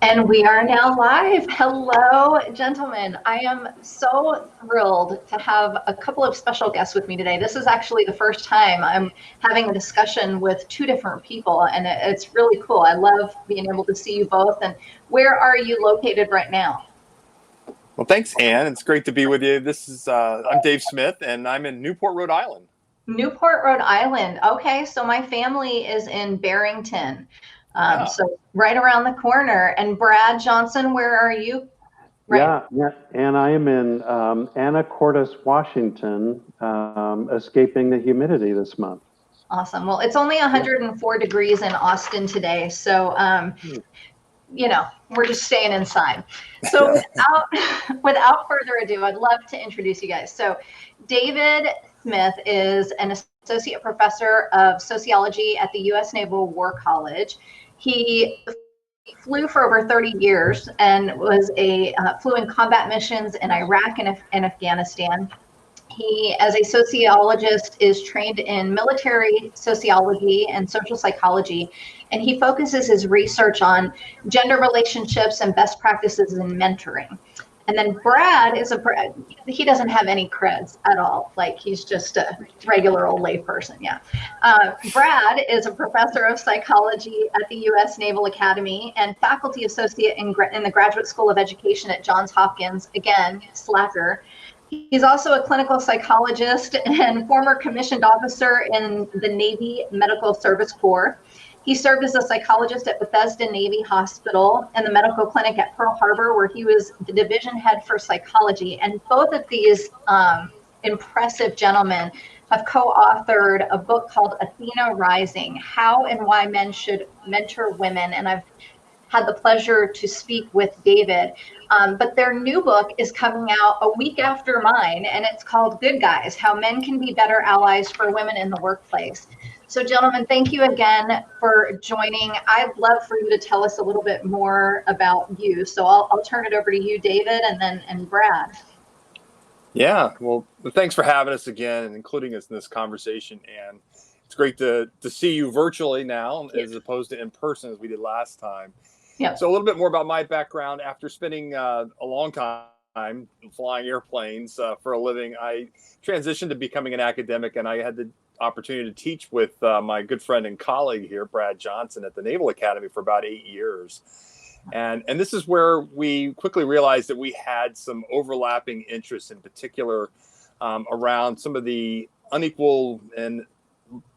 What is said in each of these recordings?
And we are now live. Hello, gentlemen. I am so thrilled to have a couple of special guests with me today. This is actually the first time I'm having a discussion with two different people, and it's really cool. I love being able to see you both. And where are you located right now? Well, thanks, Ann. It's great to be with you. I'm Dave Smith, and I'm in Newport, Rhode Island. Newport, Rhode Island. Okay, so my family is in Barrington. So right around the corner. And Brad Johnson, where are you? Right. Yeah, and I am in Anacortes, Washington, escaping the humidity this month. Awesome. Well, it's only 104 degrees in Austin today, so we're just staying inside. So without further ado, I'd love to introduce you guys. So David Smith is an associate professor of sociology at the U.S. Naval War College. He flew for over 30 years and flew in combat missions in Iraq and Afghanistan. He, as a sociologist, is trained in military sociology and social psychology, and he focuses his research on gender relationships and best practices in mentoring. And then Brad he doesn't have any creds at all. Like, he's just a regular old lay person. Yeah. Brad is a professor of psychology at the U.S. Naval Academy and faculty associate in the Graduate School of Education at Johns Hopkins. Again, slacker. He's also a clinical psychologist and former commissioned officer in the Navy Medical Service Corps. He served as a psychologist at Bethesda Navy Hospital and the medical clinic at Pearl Harbor, where he was the division head for psychology. And both of these impressive gentlemen have co-authored a book called Athena Rising, How and Why Men Should Mentor Women. And I've had the pleasure to speak with David. But their new book is coming out a week after mine, and it's called Good Guys, How Men Can Be Better Allies for Women in the Workplace. So, gentlemen, thank you again for joining. I'd love for you to tell us a little bit more about you. So I'll turn it over to you, David, and Brad. Yeah, well, thanks for having us again and including us in this conversation. And it's great to see you virtually now as opposed to in person as we did last time. Yeah. So a little bit more about my background. After spending a long time flying airplanes for a living, I transitioned to becoming an academic, and I had the opportunity to teach with my good friend and colleague here, Brad Johnson, at the Naval Academy for about 8 years. And this is where we quickly realized that we had some overlapping interests, in particular around some of the unequal and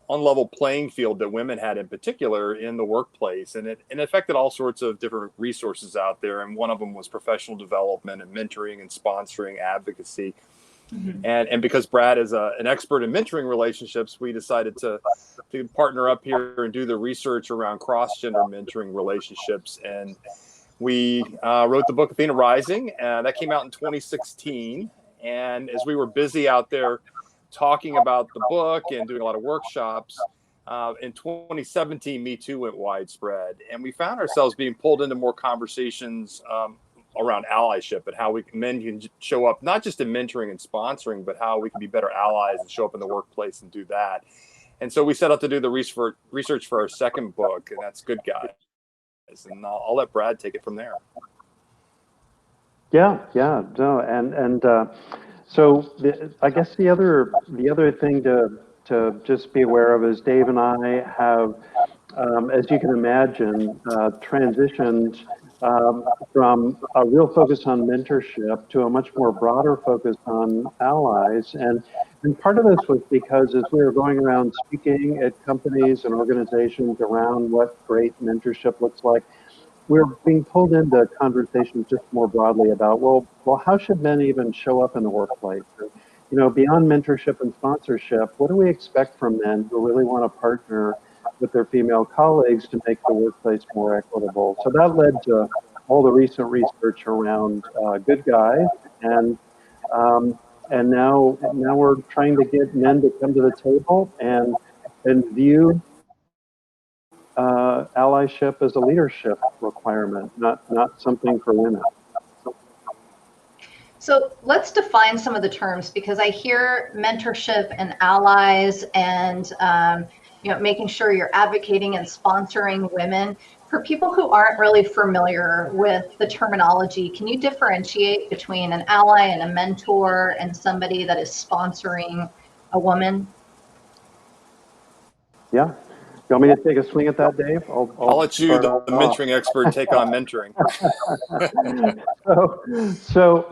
unlevel playing field that women had in particular in the workplace. And it affected all sorts of different resources out there. And one of them was professional development and mentoring and sponsoring advocacy. Mm-hmm. And because Brad is an expert in mentoring relationships, we decided to partner up here and do the research around cross-gender mentoring relationships. And we wrote the book Athena Rising, and that came out in 2016. And as we were busy out there talking about the book and doing a lot of workshops, in 2017, Me Too went widespread. And we found ourselves being pulled into more conversations around allyship and how men can show up, not just in mentoring and sponsoring, but how we can be better allies and show up in the workplace and do that. And so we set out to do the research for our second book, and that's Good Guys. And I'll let Brad take it from there. So I guess the other thing to just be aware of is Dave and I have, as you can imagine, transitioned from a real focus on mentorship to a much more broader focus on allies. And part of this was because as we were going around speaking at companies and organizations around what great mentorship looks like, we're being pulled into conversations just more broadly about, well, how should men even show up in the workplace? Beyond mentorship and sponsorship, what do we expect from men who really want to partner with their female colleagues to make the workplace more equitable? So that led to all the recent research around Good Guys, and now we're trying to get men to come to the table and view allyship as a leadership requirement, not something for women. So let's define some of the terms, because I hear mentorship and allies and making sure you're advocating and sponsoring women. For people who aren't really familiar with the terminology, can you differentiate between an ally and a mentor and somebody that is sponsoring a woman? Yeah. You want me to take a swing at that, Dave? I'll let you, the mentoring expert, take on mentoring. So,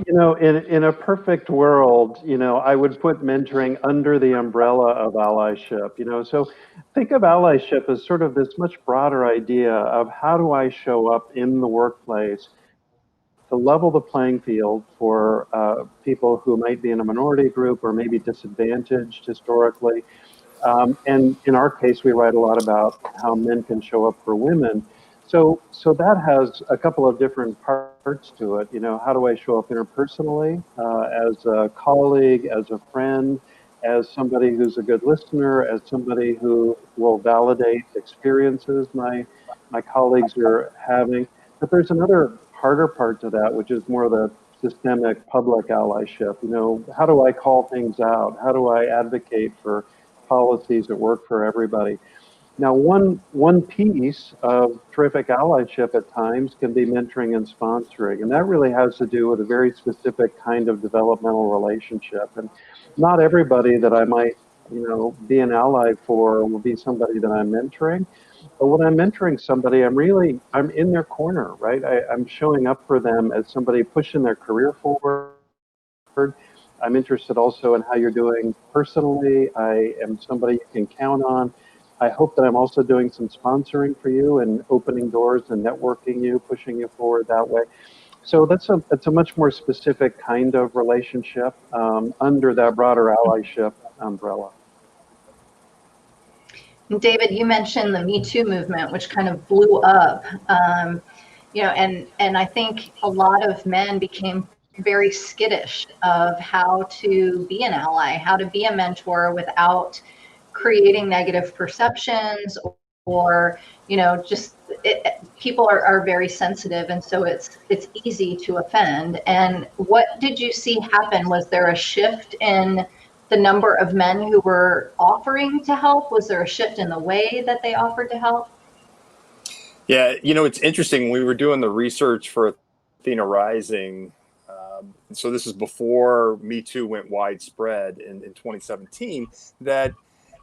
in a perfect world, I would put mentoring under the umbrella of allyship. So think of allyship as sort of this much broader idea of how do I show up in the workplace to level the playing field for people who might be in a minority group or maybe disadvantaged historically. And in our case, we write a lot about how men can show up for women. So that has a couple of different parts to it. How do I show up interpersonally, as a colleague, as a friend, as somebody who's a good listener, as somebody who will validate experiences my colleagues are having. But there's another harder part to that, which is more the systemic public allyship. How do I call things out? How do I advocate for policies that work for everybody? Now, one piece of terrific allyship at times can be mentoring and sponsoring, and that really has to do with a very specific kind of developmental relationship. And not everybody that I might, be an ally for will be somebody that I'm mentoring. But when I'm mentoring somebody, I'm in their corner, right? I'm showing up for them as somebody pushing their career forward. I'm interested also in how you're doing personally. I am somebody you can count on. I hope that I'm also doing some sponsoring for you and opening doors and networking you, pushing you forward that way. So that's a much more specific kind of relationship under that broader allyship umbrella. David, you mentioned the Me Too movement, which kind of blew up, and I think a lot of men became very skittish of how to be an ally, how to be a mentor without creating negative perceptions or people are very sensitive, and so it's easy to offend. And what did you see happen? Was there a shift in the number of men who were offering to help? Was there a shift in the way that they offered to help? Yeah, it's interesting. When we were doing the research for Athena Rising, so this is before Me Too went widespread in 2017, that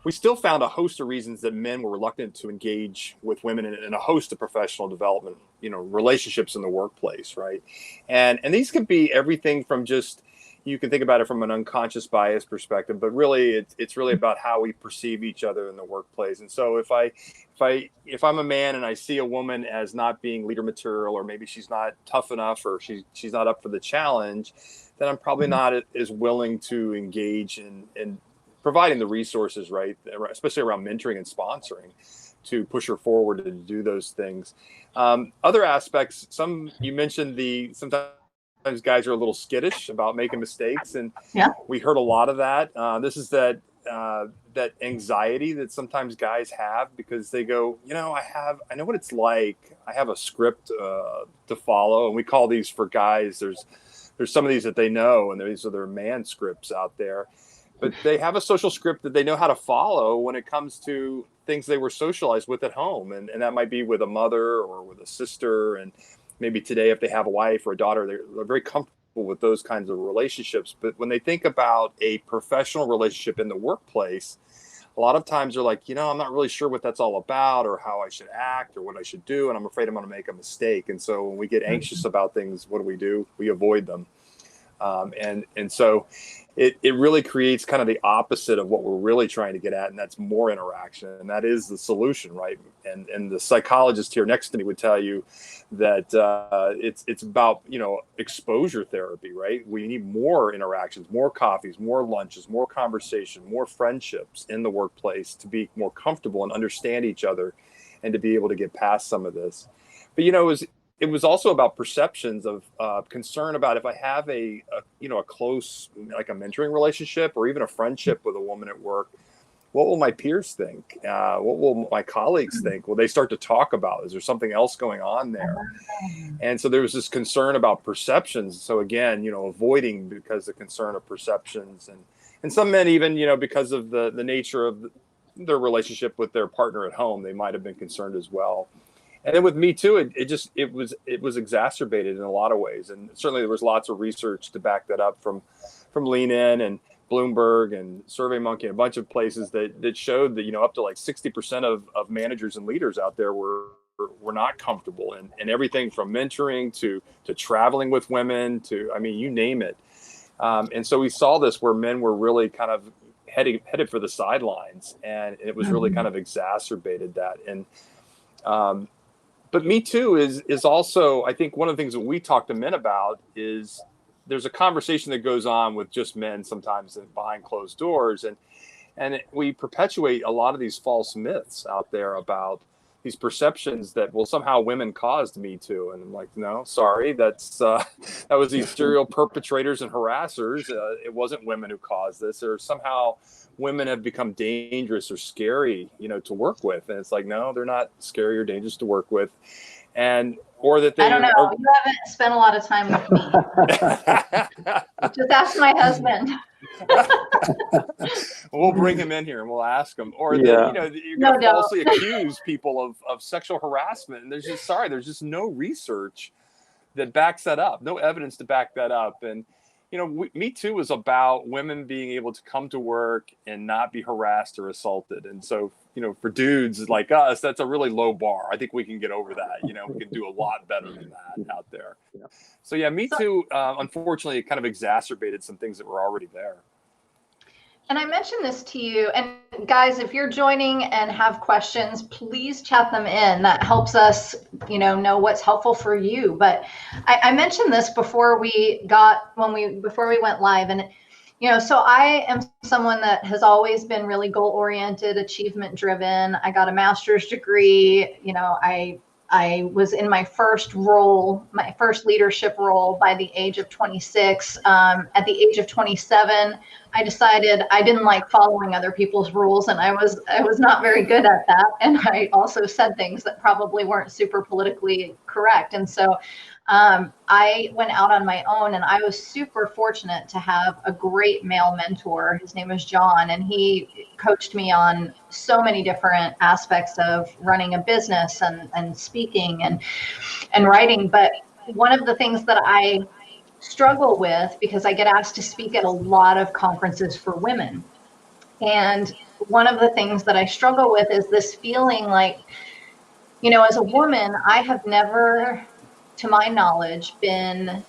we still found a host of reasons that men were reluctant to engage with women in a host of professional development, relationships in the workplace, right? And these could be everything from just, you can think about it from an unconscious bias perspective, but really it's really about how we perceive each other in the workplace. And so if I'm a man and I see a woman as not being leader material, or maybe she's not tough enough, or she's not up for the challenge, then I'm probably not as willing to engage in providing the resources, right, especially around mentoring and sponsoring, to push her forward to do those things. Other aspects, you mentioned sometimes guys are a little skittish about making mistakes, and we heard a lot of that. This is that anxiety that sometimes guys have, because they go, I know what it's like. I have a script to follow, and we call these, for guys, there's some of these that they know, and these are their man scripts out there. But they have a social script that they know how to follow when it comes to things they were socialized with at home. And that might be with a mother or with a sister. And maybe today, if they have a wife or a daughter, they're very comfortable with those kinds of relationships. But when they think about a professional relationship in the workplace, a lot of times they're like, I'm not really sure what that's all about, or how I should act, or what I should do. And I'm afraid I'm going to make a mistake. And so when we get anxious about things, what do? We avoid them. And so it really creates kind of the opposite of what we're really trying to get at, and that's more interaction, and that is the solution, right? And the psychologist here next to me would tell you that it's about exposure therapy, right? We need more interactions, more coffees, more lunches, more conversation, more friendships in the workplace to be more comfortable and understand each other, and to be able to get past some of this. But it was also about perceptions of concern about, if I have a close, like a mentoring relationship or even a friendship with a woman at work, what will my peers think? What will my colleagues think? Will they start to talk about, is there something else going on there? And so there was this concern about perceptions. So again, avoiding because of concern of perceptions, and some men even, because of the nature of their relationship with their partner at home, they might have been concerned as well. And then with Me Too, it was exacerbated in a lot of ways. And certainly there was lots of research to back that up from Lean In and Bloomberg and SurveyMonkey, a bunch of places that showed that, up to like 60% of managers and leaders out there were not comfortable in everything from mentoring to traveling with women to, I mean, you name it. And so we saw this where men were really kind of headed for the sidelines, and it was really kind of exacerbated that. And but Me Too is also, I think one of the things that we talk to men about is there's a conversation that goes on with just men sometimes behind closed doors, and we perpetuate a lot of these false myths out there about these perceptions that, well, somehow women caused Me Too. And I'm like, no, sorry, that was these serial perpetrators and harassers. It wasn't women who caused this, or somehow women have become dangerous or scary, to work with. And it's like, no, they're not scary or dangerous to work with. Or that they I don't know. You haven't spent a lot of time with me. Just ask my husband. We'll bring him in here and we'll ask him. Or that, you're going to falsely accuse people of sexual harassment. And there's just no research that backs that up, no evidence to back that up. And, Me Too was about women being able to come to work and not be harassed or assaulted. And so, for dudes like us, that's a really low bar. I think we can get over that. We can do a lot better than that out there. Yeah. So yeah, Me Too, unfortunately, it kind of exacerbated some things that were already there. And I mentioned this to you, and guys, if you're joining and have questions, please chat them in. That helps us, know what's helpful for you. But I mentioned this before we went live, and so I am someone that has always been really goal-oriented, achievement-driven. I got a master's degree. I was in my first leadership role by the age of 26. At the age of 27, I decided I didn't like following other people's rules, and I was not very good at that. And I also said things that probably weren't super politically correct. And so I went out on my own, and I was super fortunate to have a great male mentor. His name was John, and he coached me on so many different aspects of running a business and speaking and writing. But one of the things that I struggle with, because I get asked to speak at a lot of conferences for women, and one of the things that I struggle with is this feeling like, as a woman, I have never, to my knowledge, been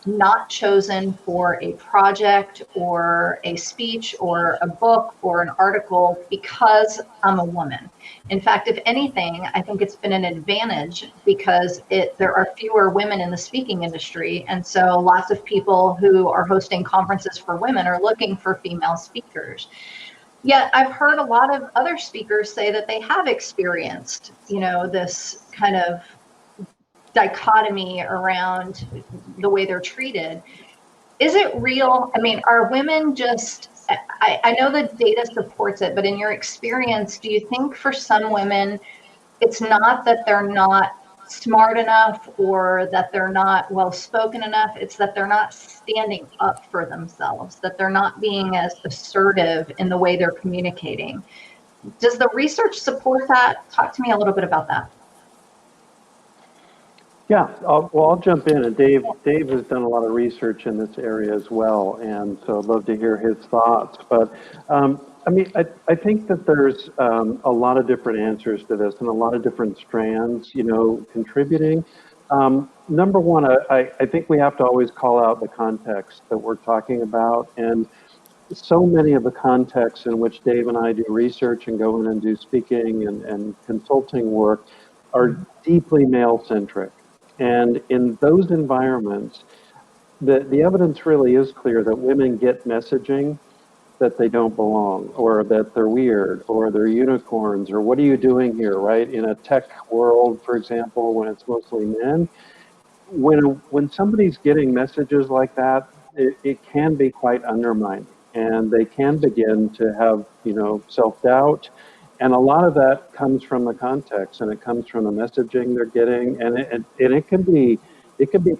not chosen for a project or a speech or a book or an article because I'm a woman. In fact, if anything, I think it's been an advantage because there are fewer women in the speaking industry. And so lots of people who are hosting conferences for women are looking for female speakers. Yet I've heard a lot of other speakers say that they have experienced, this kind of dichotomy around the way they're treated. Is it real? I mean, are women just, I know the data supports it, but in your experience, do you think for some women, it's not that they're not smart enough or that they're not well-spoken enough, it's that they're not standing up for themselves, that they're not being as assertive in the way they're communicating? Does the research support that? Talk to me a little bit about that. Yeah, I'll jump in. And Dave has done a lot of research in this area as well, and so I'd love to hear his thoughts. But I think that there's a lot of different answers to this and a lot of different strands, contributing. Number one, I think we have to always call out the context that we're talking about, and so many of the contexts in which Dave and I do research and go in and do speaking and consulting work are deeply male-centric. And in those environments, the evidence really is clear that women get messaging that they don't belong, or that they're weird, or they're unicorns, or what are you doing here, right? In a tech world, for example, when it's mostly men, when somebody's getting messages like that, it can be quite undermining, and they can begin to have, self-doubt. And a lot of that comes from the context, and it comes from the messaging they're getting, and it can be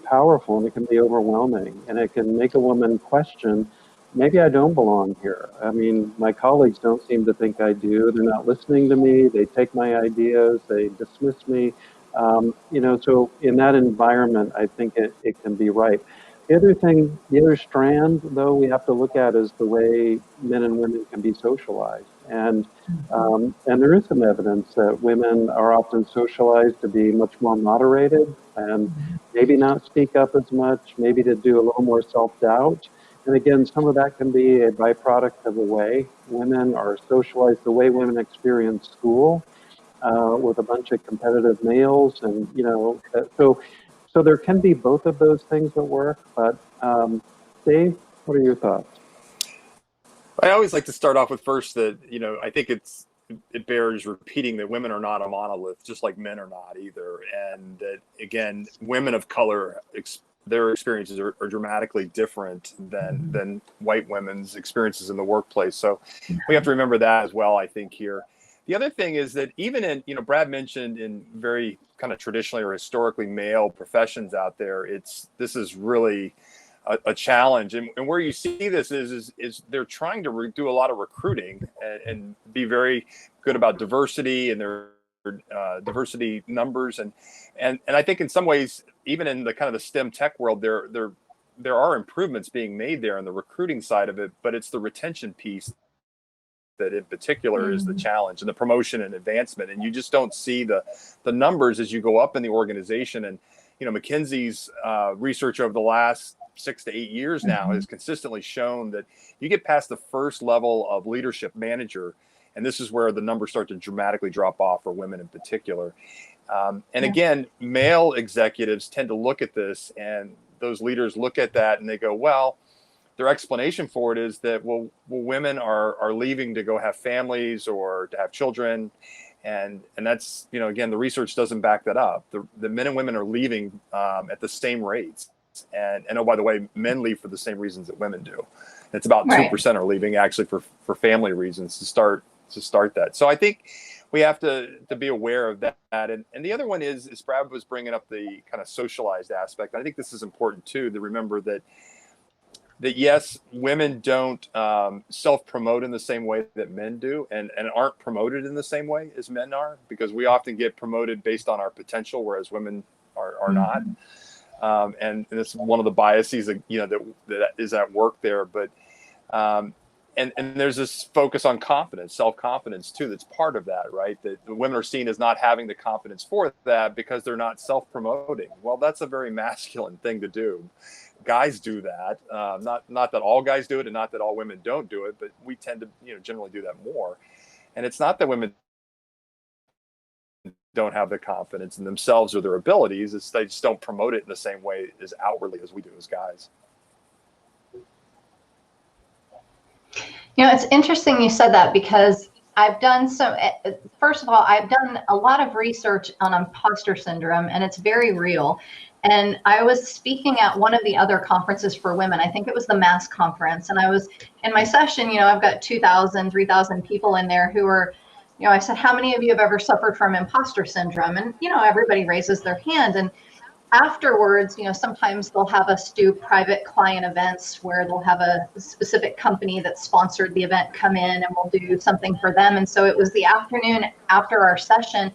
powerful, and it can be overwhelming, and it can make a woman question, maybe I don't belong here. I mean, my colleagues don't seem to think I do. They're not listening to me. They take my ideas. They dismiss me. So in that environment, I think it can be right. The other strand, though, we have to look at is the way men and women can be socialized. And there is some evidence that women are often socialized to be much more moderated and maybe not speak up as much, maybe to do a little more self-doubt. And again, some of that can be a byproduct of the way women are socialized, the way women experience school with a bunch of competitive males. And, so there can be both of those things at work. But Dave, what are your thoughts? I always like to start off with first that, I think it bears repeating that women are not a monolith, just like men are not either. And that, again, women of color, their experiences are dramatically different than white women's experiences in the workplace. So we have to remember that as well, I think, here. The other thing is that even in, Brad mentioned in very kind of traditionally or historically male professions out there, this is really a challenge. And where you see this is they're trying to do a lot of recruiting and be very good about diversity and their diversity numbers. And I think in some ways, even in the kind of the STEM tech world, there are improvements being made there on the recruiting side of it, but it's the retention piece that in particular is the challenge, and the promotion and advancement. And you just don't see the numbers as you go up in the organization. And, McKinsey's research over the last 6 to 8 years now has consistently shown that you get past the first level of leadership manager, and this is where the numbers start to dramatically drop off for women in particular. Again, male executives tend to look at this, and those leaders look at that and they go, well, their explanation for it is that, well, women are leaving to go have families or to have children. And that's, again, the research doesn't back that up. The men and women are leaving at the same rates. And oh, by the way, men leave for the same reasons that women do. It's about 2% are leaving actually for family reasons to start that. So I think we have to be aware of that. And the other one is Brad was bringing up the kind of socialized aspect. I think this is important too, to remember that yes, women don't self-promote in the same way that men do, and aren't promoted in the same way as men are, because we often get promoted based on our potential, whereas women are not. And it's one of the biases that is at work there. But and there's this focus on confidence, self-confidence too, that's part of that, right? That the women are seen as not having the confidence for that because they're not self-promoting. Well, that's a very masculine thing to do. Guys do that. Not that all guys do it, and not that all women don't do it, but we tend to generally do that more. And it's not that women don't have the confidence in themselves or their abilities. It's they just don't promote it in the same way as outwardly as we do as guys. It's interesting you said that, because I've done first of all, I've done a lot of research on imposter syndrome, and it's very real. And I was speaking at one of the other conferences for women. I think it was the MASS conference. And I was in my session, I've got 2,000, 3,000 people in there who are, I said, how many of you have ever suffered from imposter syndrome? And, everybody raises their hand. And afterwards, sometimes they'll have us do private client events where they'll have a specific company that sponsored the event come in, and we'll do something for them. And so it was the afternoon after our session,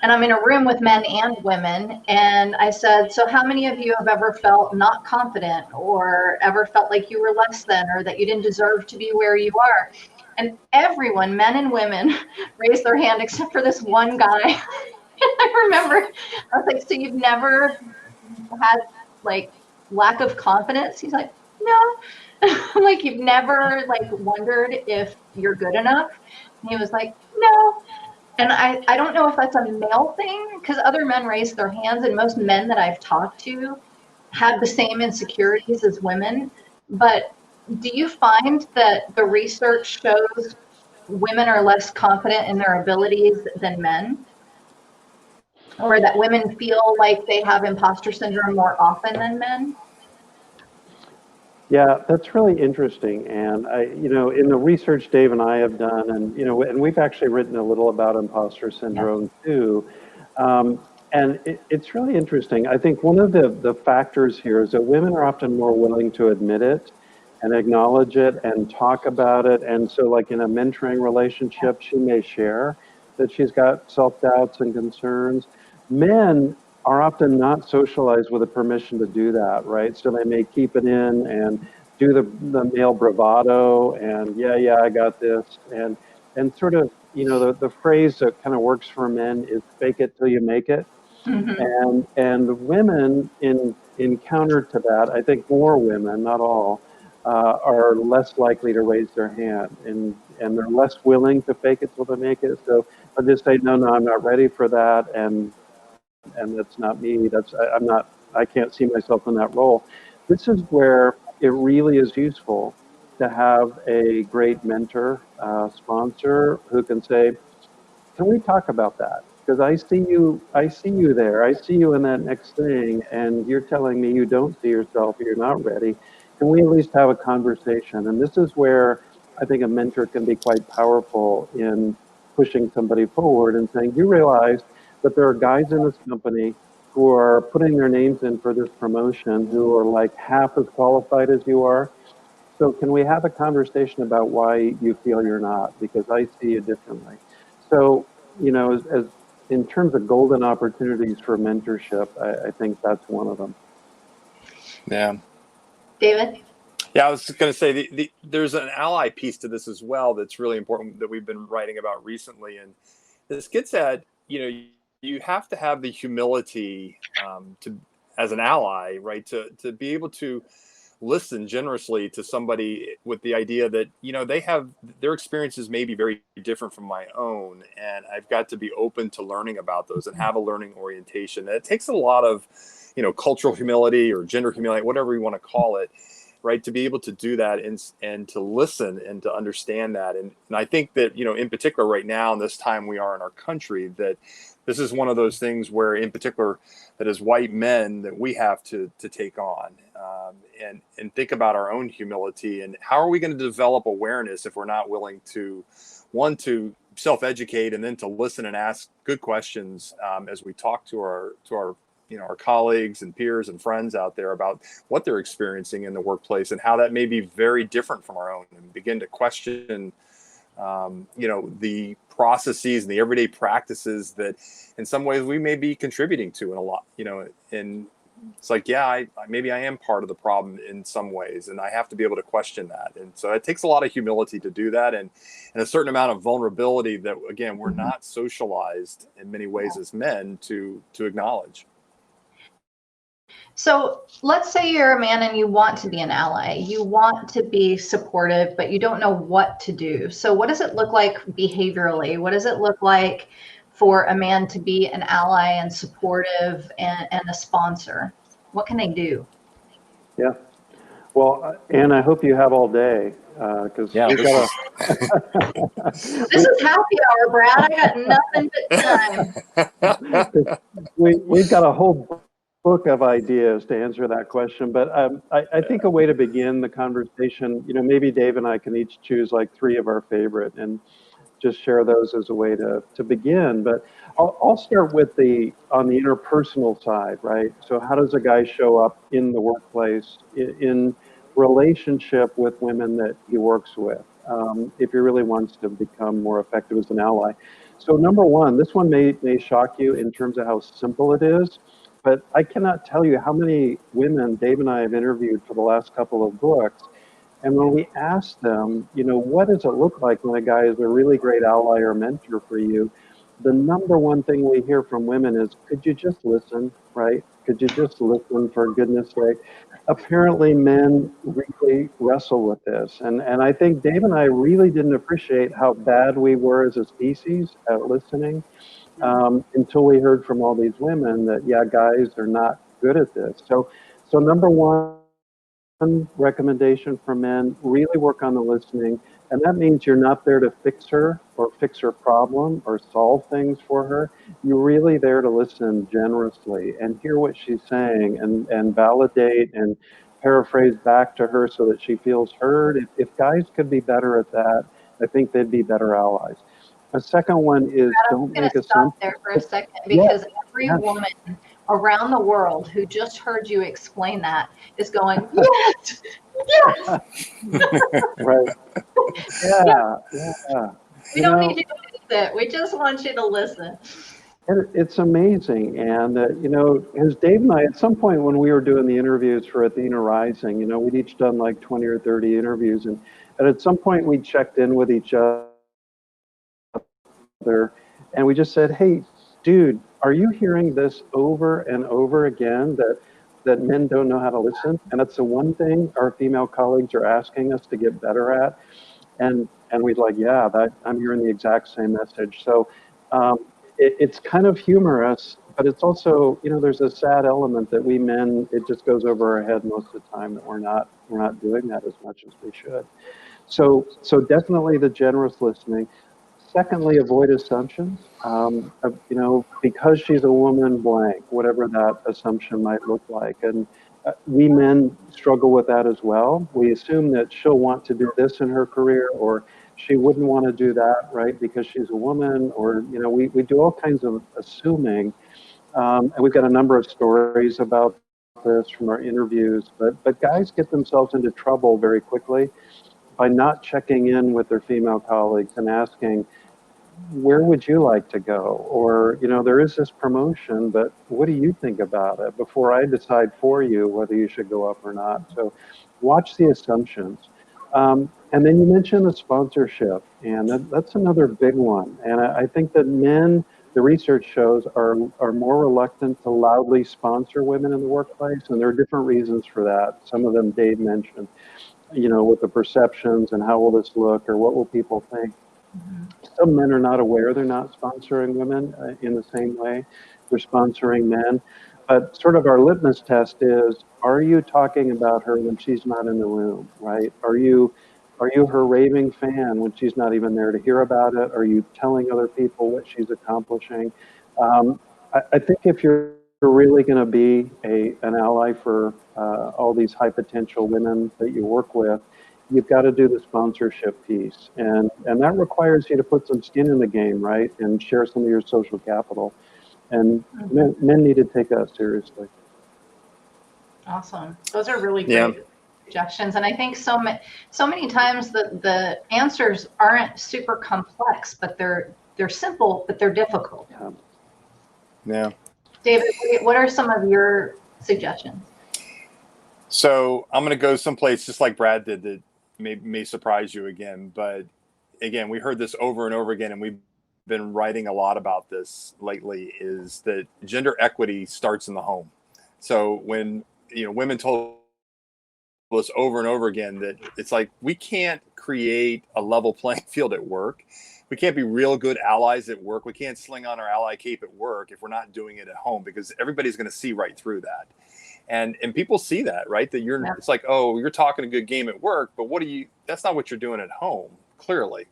and I'm in a room with men and women. And I said, so how many of you have ever felt not confident, or ever felt like you were less than, or that you didn't deserve to be where you are? And everyone, men and women, raised their hand except for this one guy. I remember, I was like, so you've never had like lack of confidence? He's like, no. Like, you've never wondered if you're good enough? And he was like, no. And I don't know if that's a male thing, because other men raised their hands, and most men that I've talked to have the same insecurities as women. But do you find that the research shows women are less confident in their abilities than men? Or that women feel like they have imposter syndrome more often than men? Yeah, that's really interesting. And in the research Dave and I have done, and we've actually written a little about imposter syndrome too. And it's really interesting. I think one of the factors here is that women are often more willing to admit it and acknowledge it and talk about it. And so like in a mentoring relationship, she may share that she's got self-doubts and concerns. Men are often not socialized with a permission to do that, right? So they may keep it in and do the male bravado and yeah, I got this. And sort of, the phrase that kind of works for men is fake it till you make it. And women in counter to that, I think more women, not all, are less likely to raise their hand, and they're less willing to fake it till they make it. So I'll just say, no, I'm not ready for that, and that's not me. I'm not. I can't see myself in that role. This is where it really is useful to have a great mentor, sponsor who can say, can we talk about that? Because I see you there. I see you in that next thing, and you're telling me you don't see yourself, you're not ready. Can we at least have a conversation? And this is where I think a mentor can be quite powerful in pushing somebody forward and saying, you realize that there are guys in this company who are putting their names in for this promotion who are like half as qualified as you are. So can we have a conversation about why you feel you're not? Because I see you differently. So, as in terms of golden opportunities for mentorship, I think that's one of them. Yeah. David? Yeah, I was just going to say there's an ally piece to this as well that's really important that we've been writing about recently. And this gets at, you have to have the humility to, as an ally, right, to be able to listen generously to somebody with the idea that, they have their experiences may be very different from my own. And I've got to be open to learning about those and have a learning orientation. And it takes a lot of, cultural humility or gender humility, whatever you want to call it, right, to be able to do that and to listen and to understand that. And I think that, in particular right now in this time we are in our country, that this is one of those things where in particular that as white men that we have to take on and think about our own humility and how are we going to develop awareness if we're not willing to self-educate and then to listen and ask good questions as we talk to our our colleagues and peers and friends out there about what they're experiencing in the workplace and how that may be very different from our own, and begin to question, the processes and the everyday practices that in some ways we may be contributing to in a lot, and it's like, maybe I am part of the problem in some ways, and I have to be able to question that. And so it takes a lot of humility to do that, and a certain amount of vulnerability that, again, we're not socialized in many ways as men to acknowledge. So let's say you're a man and you want to be an ally. You want to be supportive, but you don't know what to do. So what does it look like behaviorally? What does it look like for a man to be an ally and supportive and a sponsor? What can they do? Yeah. Well, Anne, I hope you have all day because we've got This is happy hour, Brad. I got nothing but time. We've got a whole book of ideas to answer that question, but I think a way to begin the conversation, maybe Dave and I can each choose like 3 of our favorite and just share those as a way to begin. But I'll start with on the interpersonal side, right? So how does a guy show up in the workplace in relationship with women that he works with, if he really wants to become more effective as an ally? So number one, this one may shock you in terms of how simple it is, but I cannot tell you how many women Dave and I have interviewed for the last couple of books. And when we ask them, what does it look like when a guy is a really great ally or mentor for you? The number one thing we hear from women is, could you just listen, right? Could you just listen, for goodness sake? Apparently men really wrestle with this. And I think Dave and I really didn't appreciate how bad we were as a species at listening. Until we heard from all these women that, guys are not good at this. So number one recommendation for men, really work on the listening. And that means you're not there to fix her or fix her problem or solve things for her. You're really there to listen generously and hear what she's saying and validate and paraphrase back to her so that she feels heard. If guys could be better at that, I think they'd be better allies. A second one is, don't make assumptions. Stop there for a second, because every woman around the world who just heard you explain that is going, yes, yes. Right. Yeah. We don't need you to fix it. We just want you to listen. It's amazing. And, as Dave and I, at some point when we were doing the interviews for Athena Rising, we'd each done like 20 or 30 interviews. And at some point we checked in with each other and we just said, hey, dude, are you hearing this over and over again that men don't know how to listen? And that's the one thing our female colleagues are asking us to get better at. And we'd like, yeah, I'm hearing the exact same message. So it's kind of humorous, but it's also, there's a sad element that we men, it just goes over our head most of the time that we're not doing that as much as we should. So definitely the generous listening. Secondly, avoid assumptions. Because she's a woman, blank, whatever that assumption might look like. And we men struggle with that as well. We assume that she'll want to do this in her career, or she wouldn't want to do that, right, because she's a woman, or, we do all kinds of assuming. And we've got a number of stories about this from our interviews, but guys get themselves into trouble very quickly by not checking in with their female colleagues and asking, where would you like to go? Or, there is this promotion, but what do you think about it before I decide for you whether you should go up or not? So watch the assumptions. And then you mentioned the sponsorship, and that's another big one. And I think that men, the research shows, are more reluctant to loudly sponsor women in the workplace, and there are different reasons for that. Some of them Dave mentioned, with the perceptions and how will this look or what will people think. Mm-hmm. Some men are not aware they're not sponsoring women in the same way they're sponsoring men. But sort of our litmus test is, are you talking about her when she's not in the room, right? Are you her raving fan when she's not even there to hear about it? Are you telling other people what she's accomplishing? I think if you're really going to be an ally for all these high potential women that you work with, you've got to do the sponsorship piece. And that requires you to put some skin in the game, right? And share some of your social capital. And men need to take that seriously. Awesome. Those are really great suggestions. And I think so many times the answers aren't super complex, but they're simple, but they're difficult. Yeah. David, what are some of your suggestions? So I'm going to go someplace just like Brad did that may surprise you again. But again, we heard this over and over again, and we've been writing a lot about this lately, is that gender equity starts in the home. So when women told us over and over again that it's like, we can't create a level playing field at work. We can't be real good allies at work. We can't sling on our ally cape at work if we're not doing it at home, because everybody's going to see right through that. And people see that, right? That it's like, oh, you're talking a good game at work, but that's not what you're doing at home, clearly.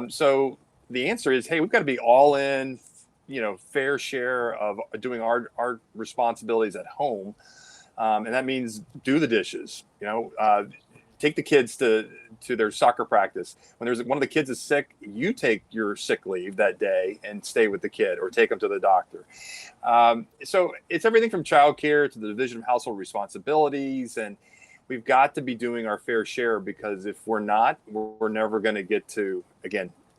So the answer is, hey, we've got to be all in, fair share of doing our responsibilities at home. And that means do the dishes, take the kids to their soccer practice. When one of the kids is sick, you take your sick leave that day and stay with the kid, or take them to the doctor. So it's everything from childcare to the division of household responsibilities. And we've got to be doing our fair share, because if we're not, we're never going to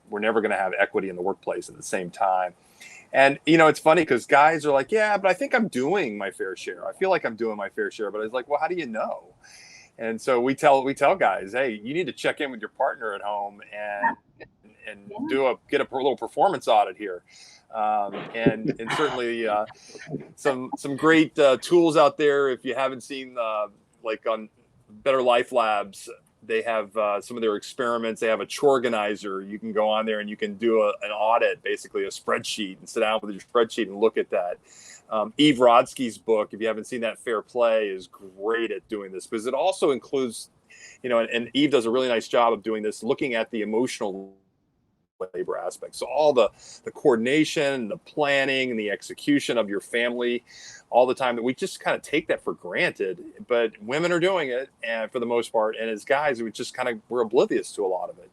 we're never going to have equity in the workplace at the same time. And, it's funny because guys are like, yeah, but I think I'm doing my fair share. I feel like I'm doing my fair share. But it's like, well, how do you know? And so we tell guys, hey, you need to check in with your partner at home and get a little performance audit here. And certainly some great tools out there. If you haven't seen, like on Better Life Labs, they have some of their experiments. They have a Chorganizer. You can go on there and you can do an audit, basically a spreadsheet, and sit down with your spreadsheet and look at that. Eve Rodsky's book, if you haven't seen that, Fair Play, is great at doing this, because it also includes, and Eve does a really nice job of doing this, looking at the emotional labor aspects. So all the coordination, the planning, and the execution of your family all the time, that we just kind of take that for granted. But women are doing it, and for the most part, and as guys, we're oblivious to a lot of it.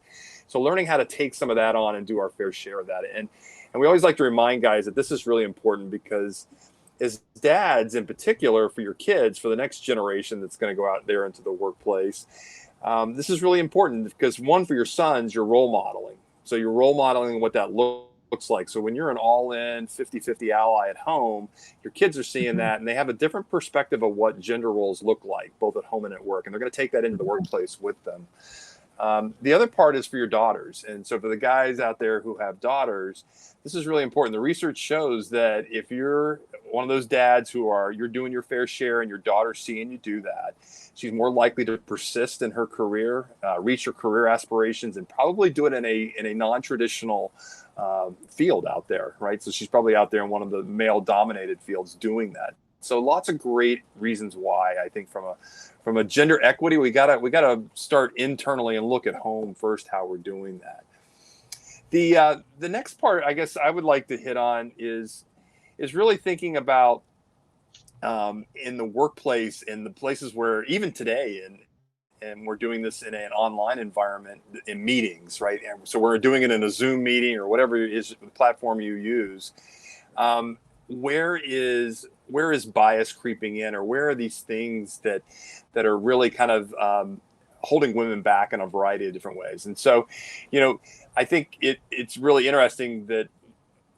So learning how to take some of that on and do our fair share of that. And we always like to remind guys that this is really important, because as dads in particular, for your kids, for the next generation that's going to go out there into the workplace, this is really important, because one, for your sons, you're role modeling. So you're role modeling what that looks looks like. So when you're an all-in 50-50 ally at home, your kids are seeing that, and they have a different perspective of what gender roles look like, both at home and at work, and they're going to take that into the workplace with them. The other part is for your daughters. And so for the guys out there who have daughters, this is really important. The research shows that if you're one of those dads you're doing your fair share and your daughter's seeing you do that, she's more likely to persist in her career, reach her career aspirations, and probably do it in a non-traditional field out there, right? So she's probably out there in one of the male-dominated fields doing that. So lots of great reasons why I think from a gender equity, we gotta start internally and look at home first how we're doing that. The next part I guess I would like to hit on is really thinking about in the workplace, in the places where even today and we're doing this in an online environment in meetings, right? And so we're doing it in a Zoom meeting or whatever it is the platform you use. Where is bias creeping in, or where are these things that are really kind of holding women back in a variety of different ways? And so, I think it's really interesting that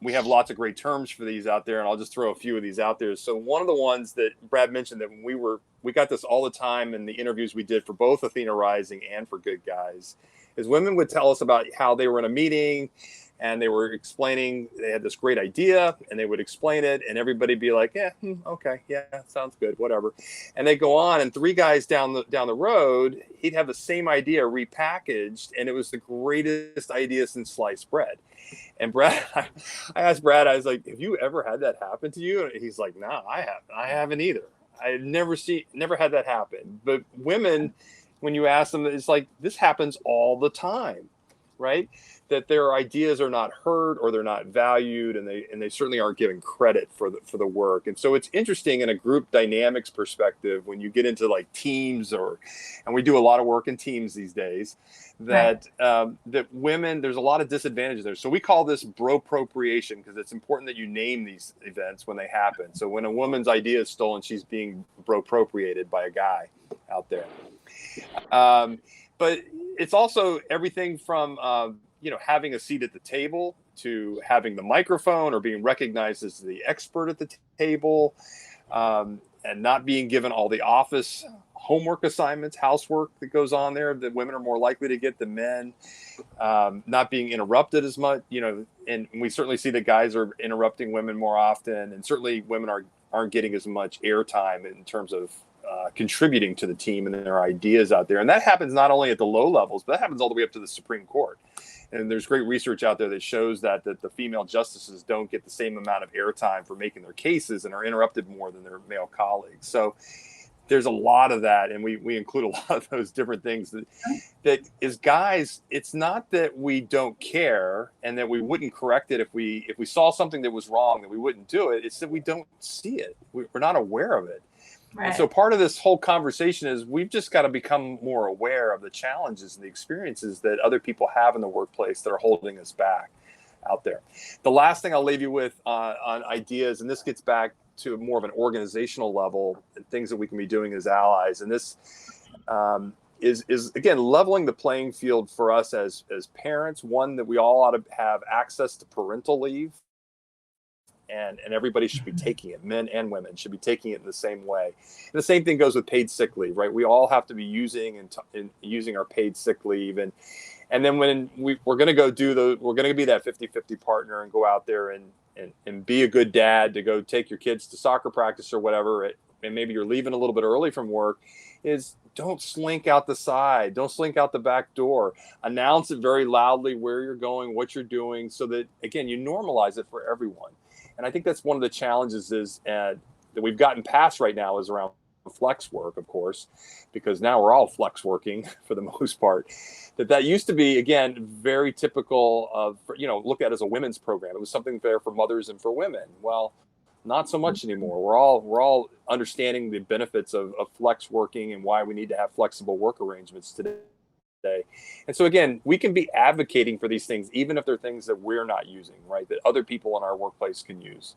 we have lots of great terms for these out there, and I'll just throw a few of these out there. So one of the ones that Brad mentioned that we got this all the time in the interviews we did for both Athena Rising and for Good Guys, is women would tell us about how they were in a meeting and they were explaining, they had this great idea and they would explain it and everybody be like, yeah, okay, yeah, sounds good, whatever. And they go on, and three guys down the road, he'd have the same idea repackaged, and it was the greatest idea since sliced bread. And Brad, I asked Brad, I was like, have you ever had that happen to you? And he's like, no, I haven't. I haven't either. I never had that happen. But women, when you ask them, it's like, this happens all the time, right? That their ideas are not heard or they're not valued, and they certainly aren't given credit for the work. And so it's interesting in a group dynamics perspective when you get into like teams, and we do a lot of work in teams these days, that that women, there's a lot of disadvantages there. So we call this bro-propriation, because it's important that you name these events when they happen. So when a woman's idea is stolen, she's being bro-propriated by a guy out there. But it's also everything from having a seat at the table to having the microphone or being recognized as the expert at the table, and not being given all the office homework assignments, housework that goes on there that women are more likely to get than men, not being interrupted as much, and we certainly see that guys are interrupting women more often, and certainly women aren't getting as much airtime in terms of contributing to the team and their ideas out there. And that happens not only at the low levels, but that happens all the way up to the Supreme Court. And there's great research out there that shows that the female justices don't get the same amount of airtime for making their cases and are interrupted more than their male colleagues. So there's a lot of that, and we include a lot of those different things that as guys, it's not that we don't care and that we wouldn't correct it if we saw something that was wrong, that we wouldn't do it. It's that we don't see it. We're not aware of it. Right. And so part of this whole conversation is we've just got to become more aware of the challenges and the experiences that other people have in the workplace that are holding us back out there. The last thing I'll leave you with on ideas, and this gets back to more of an organizational level and things that we can be doing as allies. And this is again, leveling the playing field for us as parents. One, that we all ought to have access to parental leave. And everybody should be taking it. Men and women should be taking it in the same way. And the same thing goes with paid sick leave, right? We all have to be using our paid sick leave. And then when we're going to go we're going to be that 50-50 partner and go out there and be a good dad to go take your kids to soccer practice or whatever. And maybe you're leaving a little bit early from work, is don't slink out the side. Don't slink out the back door. Announce it very loudly where you're going, what you're doing, so that, again, you normalize it for everyone. And I think that's one of the challenges that we've gotten past right now is around flex work, of course, because now we're all flex working for the most part. That used to be, again, very typical of, look at it as a women's program. It was something there for mothers and for women. Well, not so much anymore. We're all understanding the benefits of flex working and why we need to have flexible work arrangements today. And so again, we can be advocating for these things, even if they're things that we're not using, right? That other people in our workplace can use.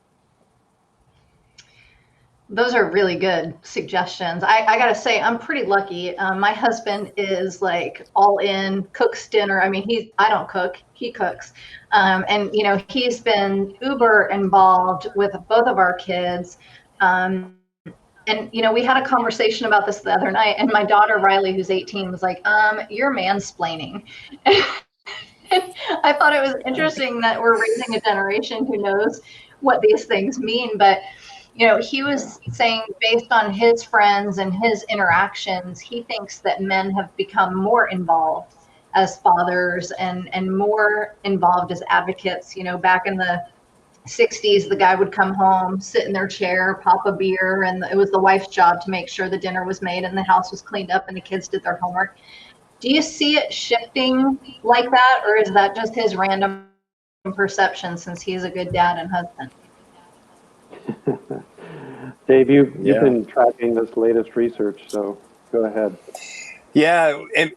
Those are really good suggestions. I gotta say, I'm pretty lucky. My husband is like all in, cooks dinner. I mean, I don't cook, he cooks. And, you know, he's been uber involved with both of our kids. And, you know, we had a conversation about this the other night, and my daughter, Riley, who's 18, was like, you're mansplaining. I thought it was interesting that we're raising a generation who knows what these things mean. But, you know, he was saying based on his friends and his interactions, he thinks that men have become more involved as fathers and more involved as advocates. You know, back in the 60s, the guy would come home, sit in their chair, pop a beer, and it was the wife's job to make sure the dinner was made and the house was cleaned up and the kids did their homework. Do you see it shifting like that, or is that just his random perception since he's a good dad and husband? Dave, you've been tracking this latest research, so go ahead. Yeah, and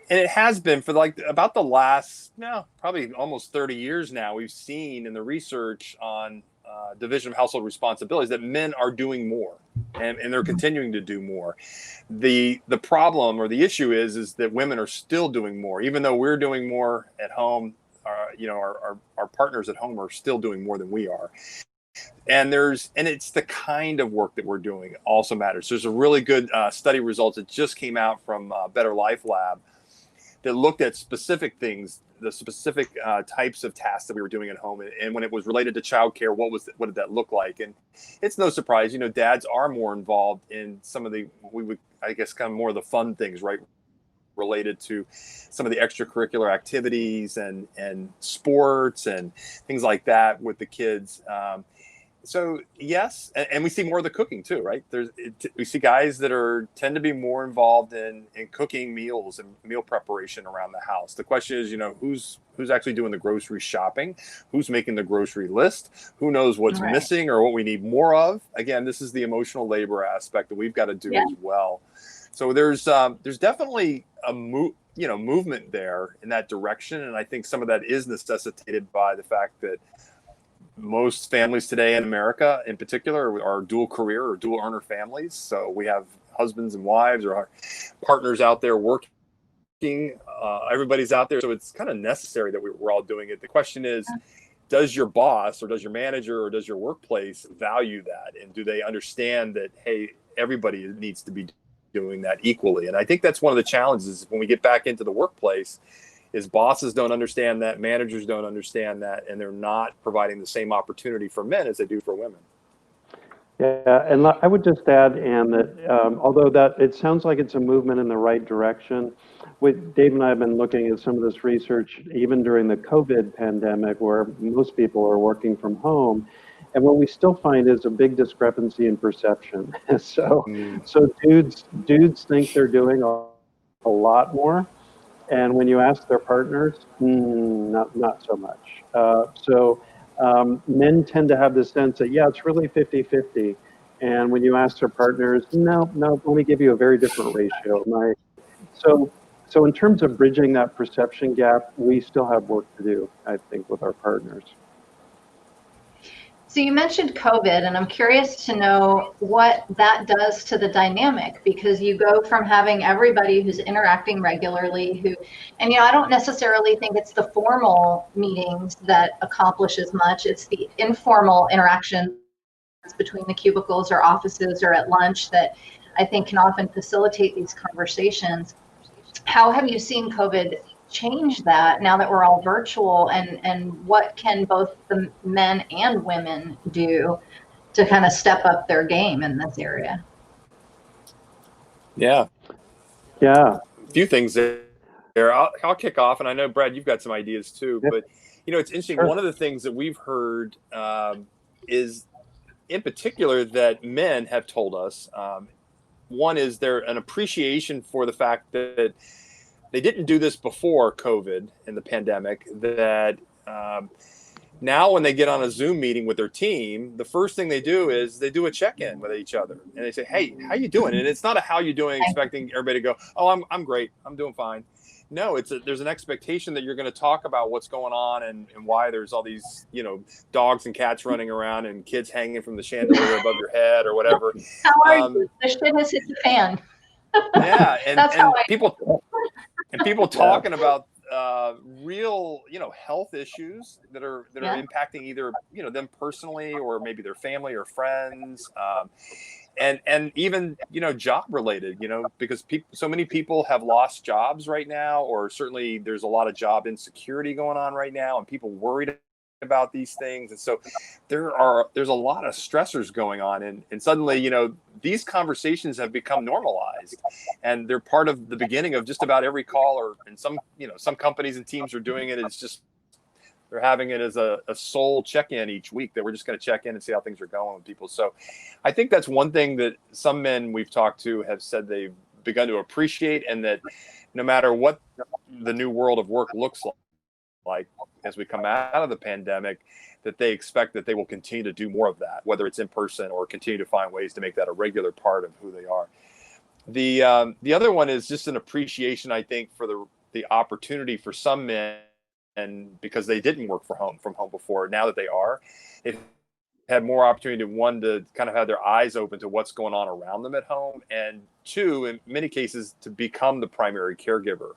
it has been for like about the last, probably almost 30 years now. We've seen in the research on division of household responsibilities that men are doing more, and they're continuing to do more. The problem or the issue is that women are still doing more, even though we're doing more at home. Our partners at home are still doing more than we are. And it's the kind of work that we're doing also matters. There's a really good study results that just came out from Better Life Lab that looked at specific things, the specific types of tasks that we were doing at home. And when it was related to childcare, what did that look like? And it's no surprise, you know, dads are more involved in some of kind of more of the fun things, right? Related to some of the extracurricular activities and sports and things like that with the kids. So yes, and we see more of the cooking too, right? We see guys that tend to be more involved in cooking meals and meal preparation around the house. The question is, you know, who's actually doing the grocery shopping, who's making the grocery list, who knows what's missing or what we need more of. Again, this is the emotional labor aspect that we've got to do as well. So there's definitely a movement there in that direction, and I think some of that is necessitated by the fact that most families today in America, in particular, are dual career or dual earner families. So we have husbands and wives or our partners out there working. Everybody's out there. So it's kind of necessary that we're all doing it. The question is, does your boss or does your manager or does your workplace value that? And do they understand that, hey, everybody needs to be doing that equally? And I think that's one of the challenges when we get back into the workplace is bosses don't understand that, managers don't understand that, and they're not providing the same opportunity for men as they do for women. Yeah, and I would just add, Ann, that although that it sounds like it's a movement in the right direction, Dave and I have been looking at some of this research even during the COVID pandemic where most people are working from home. And what we still find is a big discrepancy in perception. So dudes think they're doing a lot more. And when you ask their partners, not so much. Men tend to have this sense that, it's really 50-50. And when you ask their partners, no, let me give you a very different ratio. So in terms of bridging that perception gap, we still have work to do, I think, with our partners. So you mentioned COVID, and I'm curious to know what that does to the dynamic, because you go from having everybody who's interacting regularly and I don't necessarily think it's the formal meetings that accomplish as much. It's the informal interactions between the cubicles or offices or at lunch that I think can often facilitate these conversations. How have you seen COVID change that now that we're all virtual, and what can both the men and women do to kind of step up their game in this area? Yeah. A few things there. I'll kick off, and I know, Brad, you've got some ideas too, but it's interesting. Sure. One of the things that we've heard is in particular that men have told us, one is an appreciation for the fact that they didn't do this before COVID and the pandemic, that now when they get on a Zoom meeting with their team, the first thing they do is they do a check-in with each other. And they say, hey, how you doing? And it's not a how you doing, expecting everybody to go, oh, I'm great. I'm doing fine. No, there's an expectation that you're going to talk about what's going on and why there's all these, dogs and cats running around and kids hanging from the chandelier above your head or whatever. How are you? The shit has hit the fan. Yeah, That's how I people talking about real, health issues that are impacting either, them personally or maybe their family or friends. And even, job related, because so many people have lost jobs right now, or certainly there's a lot of job insecurity going on right now and people worried about these things. And so there's a lot of stressors going on. And suddenly, these conversations have become normalized and they're part of the beginning of just about every call, or in some companies and teams are doing it. It's just, they're having it as a sole check-in each week that we're just going to check in and see how things are going with people. So I think that's one thing that some men we've talked to have said they've begun to appreciate, and that no matter what the new world of work looks like as we come out of the pandemic, that they expect that they will continue to do more of that, whether it's in person or continue to find ways to make that a regular part of who they are. The other one is just an appreciation, I think, for the opportunity for some men. And because they didn't work from home before, now that they are, they've had more opportunity to kind of have their eyes open to what's going on around them at home, and two, in many cases, to become the primary caregiver.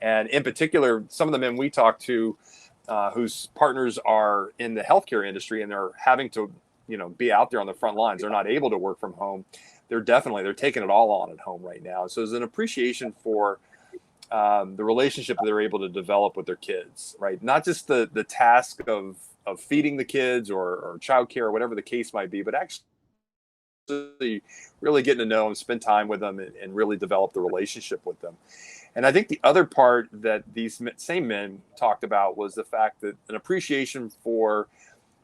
And in particular, some of the men we talk to whose partners are in the healthcare industry and they're having to, be out there on the front lines. They're not able to work from home. They're taking it all on at home right now. So there's an appreciation for the relationship that they're able to develop with their kids, right? Not just the task of feeding the kids or childcare or whatever the case might be, but actually really getting to know them, spend time with them, and really develop the relationship with them. And I think the other part that these same men talked about was the fact that an appreciation for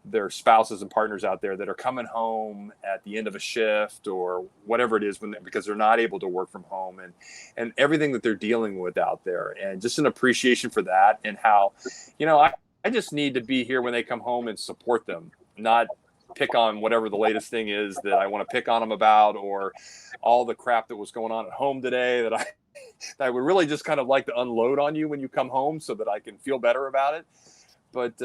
their spouses and partners out there that are coming home at the end of a shift or whatever it is, because they're not able to work from home, and everything that they're dealing with out there, and just an appreciation for that, and how, I just need to be here when they come home and support them, not pick on whatever the latest thing is that I want to pick on them about, or all the crap that was going on at home today that I would really just kind of like to unload on you when you come home so that I can feel better about it. But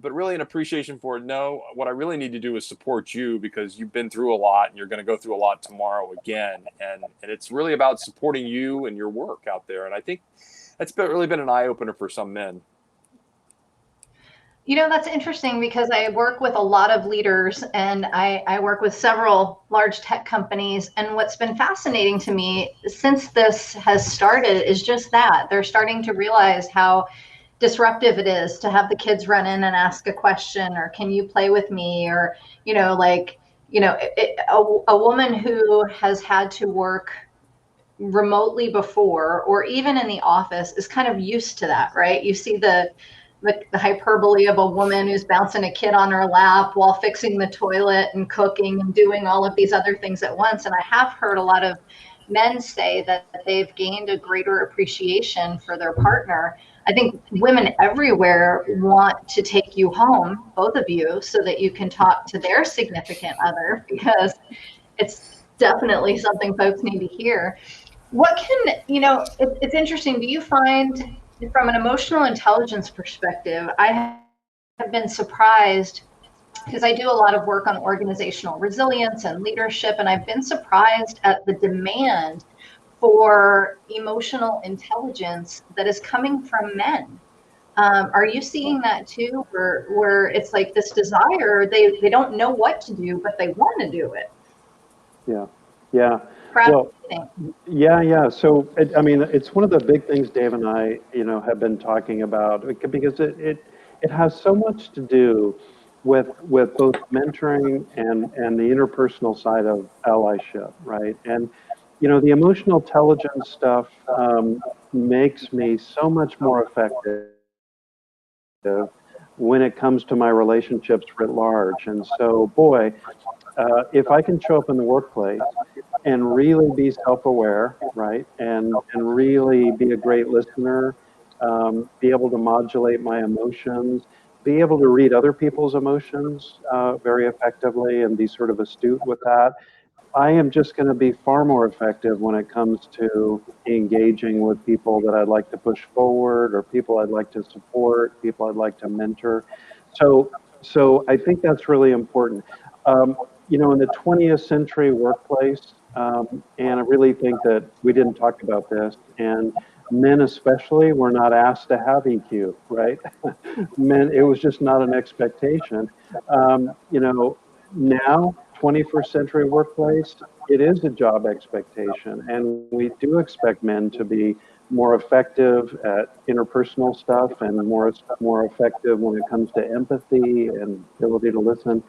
really an appreciation for it. No, what I really need to do is support you, because you've been through a lot and you're going to go through a lot tomorrow again. And it's really about supporting you and your work out there. And I think that's really been an eye opener for some men. That's interesting, because I work with a lot of leaders, and I work with several large tech companies. And what's been fascinating to me since this has started is just that they're starting to realize how disruptive it is to have the kids run in and ask a question, or can you play with me, or a woman who has had to work remotely before, or even in the office, is kind of used to that, right? You see the hyperbole of a woman who's bouncing a kid on her lap while fixing the toilet and cooking and doing all of these other things at once. And I have heard a lot of men say that they've gained a greater appreciation for their partner. I think women everywhere want to take you home, both of you, so that you can talk to their significant other, because it's definitely something folks need to hear. It's interesting. Do you find, from an emotional intelligence perspective, I have been surprised, because I do a lot of work on organizational resilience and leadership, and I've been surprised at the demand for emotional intelligence that is coming from men. Are you seeing that too, where it's like this desire, they don't know what to do, but they want to do it? Yeah. Well, yeah. So, it's one of the big things Dave and I, have been talking about, because it has so much to do with both mentoring and the interpersonal side of allyship, right? And, the emotional intelligence stuff makes me so much more effective when it comes to my relationships writ large. And so, boy, if I can show up in the workplace and really be self-aware, right, and really be a great listener, be able to modulate my emotions, be able to read other people's emotions very effectively, and be sort of astute with that, I am just going to be far more effective when it comes to engaging with people that I'd like to push forward, or people I'd like to support, people I'd like to mentor. So I think that's really important. You know, in the 20th century workplace, and I really think that we didn't talk about this, and men especially were not asked to have EQ, right? Men, it was just not an expectation. You know, now, 21st century workplace, it is a job expectation, and we do expect men to be more effective at interpersonal stuff and more effective when it comes to empathy and ability to listen.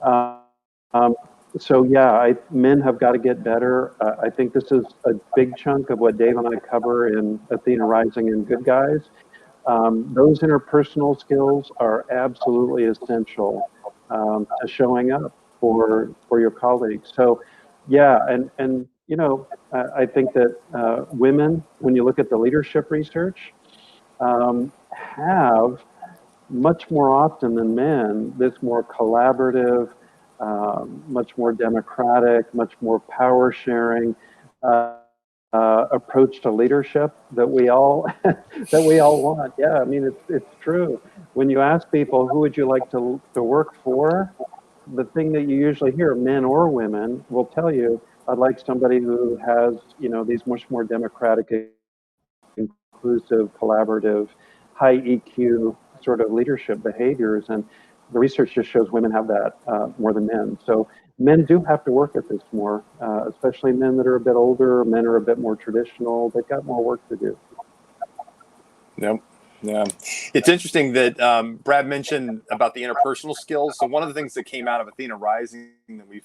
Um, so yeah, men have got to get better. I think this is a big chunk of what Dave and I cover in Athena Rising and Good Guys. Those interpersonal skills are absolutely essential to showing up for your colleagues. So, yeah, and you know, I think that women, when you look at the leadership research, have much more often than men this more collaborative, much more democratic, much more power sharing. Approach to leadership that we all that we all want. Yeah, I mean it's true. When you ask people who would you like to work for, the thing that you usually hear, men or women, will tell you, I'd like somebody who has, you know, these much more democratic, inclusive, collaborative, high EQ sort of leadership behaviors. And the research just shows women have that more than men. So men do have to work at this more, especially men that are a bit older, men are a bit more traditional. They've got more work to do. Yep. Yeah. It's interesting that Brad mentioned about the interpersonal skills. So one of the things that came out of Athena Rising that we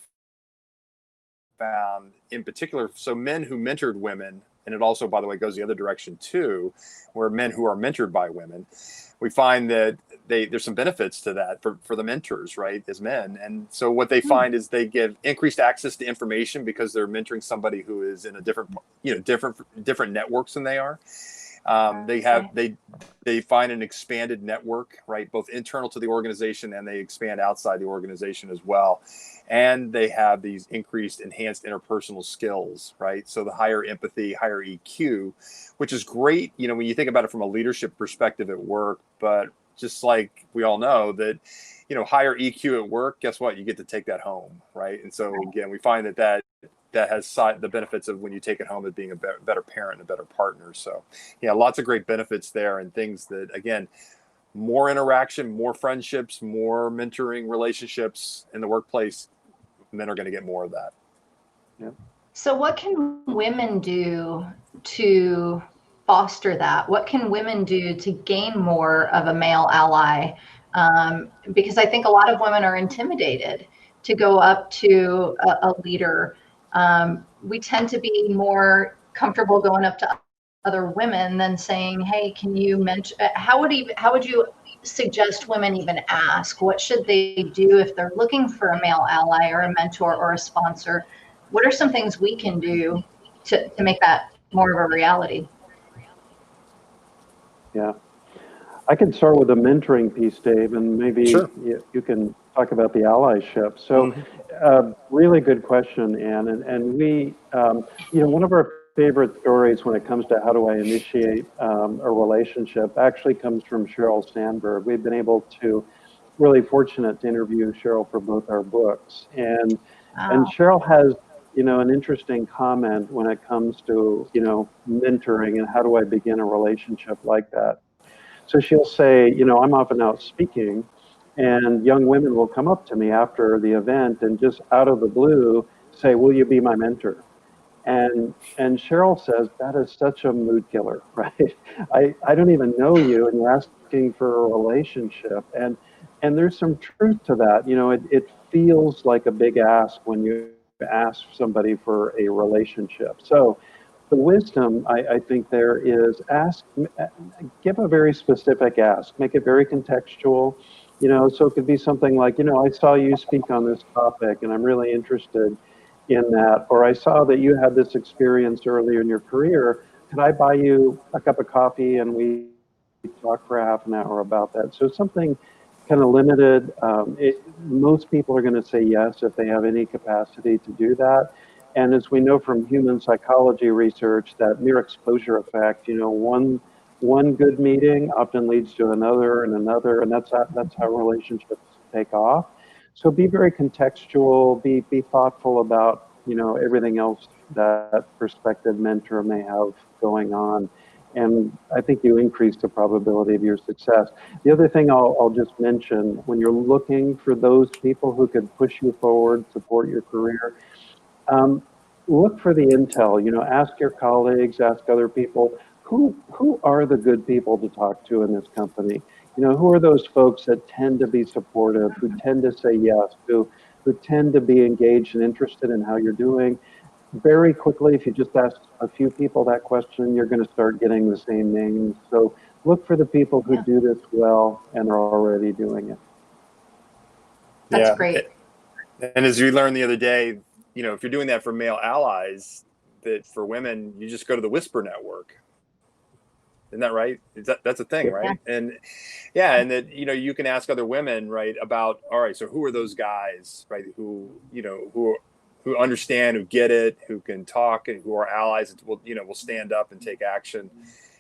found in particular, so men who mentored women, and it also, by the way, goes the other direction too, where men who are mentored by women, we find that there's some benefits to that for the mentors, right, as men. And so what they find is they give increased access to information because they're mentoring somebody who is in a different, you know, different networks than they are. They find an expanded network, right, both internal to the organization, and they expand outside the organization as well. And they have these enhanced interpersonal skills, right? So the higher empathy, higher EQ, which is great, you know, when you think about it from a leadership perspective at work. But just like we all know that, you know, higher EQ at work, guess what? You get to take that home, right? And so again, we find that has the benefits of when you take it home as being a better parent and a better partner. So yeah, lots of great benefits there, and things that, again, more interaction, more friendships, more mentoring relationships in the workplace, men are going to get more of that. Yeah. So what can women do to foster that? What can women do to gain more of a male ally? Because I think a lot of women are intimidated to go up to a leader. We tend to be more comfortable going up to other women than saying, "Hey, can you mentor?" How would you suggest women even ask? What should they do if they're looking for a male ally or a mentor or a sponsor? What are some things we can do to make that more of a reality? Yeah. I can start with the mentoring piece, Dave, and maybe Sure. you can talk about the allyship. So, really good question, Ann. And we, you know, one of our favorite stories when it comes to how do I initiate a relationship actually comes from Sheryl Sandberg. We've been able to, really fortunate to interview Sheryl for both our books. And Sheryl has, you know, an interesting comment when it comes to, you know, mentoring and how do I begin a relationship like that. So she'll say, you know, I'm often out speaking, and young women will come up to me after the event and just out of the blue say, will you be my mentor? And Cheryl says, that is such a mood killer, right? I don't even know you, and you're asking for a relationship. And there's some truth to that. You know, it feels like a big ask when you ask somebody for a relationship. So the wisdom, I think there is give a very specific ask, make it very contextual. You know, so it could be something like, you know, I saw you speak on this topic and I'm really interested in that, or I saw that you had this experience earlier in your career. Could I buy you a cup of coffee and we talk for half an hour about that? So something kind of limited. Most people are going to say yes if they have any capacity to do that. And as we know from human psychology research, that mere exposure effect, one good meeting often leads to another and another, and that's how relationships take off. So be very contextual, be thoughtful about, everything else that prospective mentor may have going on. And I think you increase the probability of your success. The other thing I'll just mention, when you're looking for those people who could push you forward, support your career, look for the intel. Ask your colleagues, ask other people, who are the good people to talk to in this company? Who are those folks that tend to be supportive, who tend to say yes, who tend to be engaged and interested in how you're doing? Very quickly, if you just ask a few people that question, you're going to start getting the same names. So look for the people who do this well and are already doing it. That's great. And as we learned the other day, if you're doing that for male allies, that for women, you just go to the Whisper Network. Isn't that right? That's a thing, right? And and that, you can ask other women, right, about, all right, so who are those guys, right, who understand, who get it, who can talk, and who are allies, and will stand up and take action,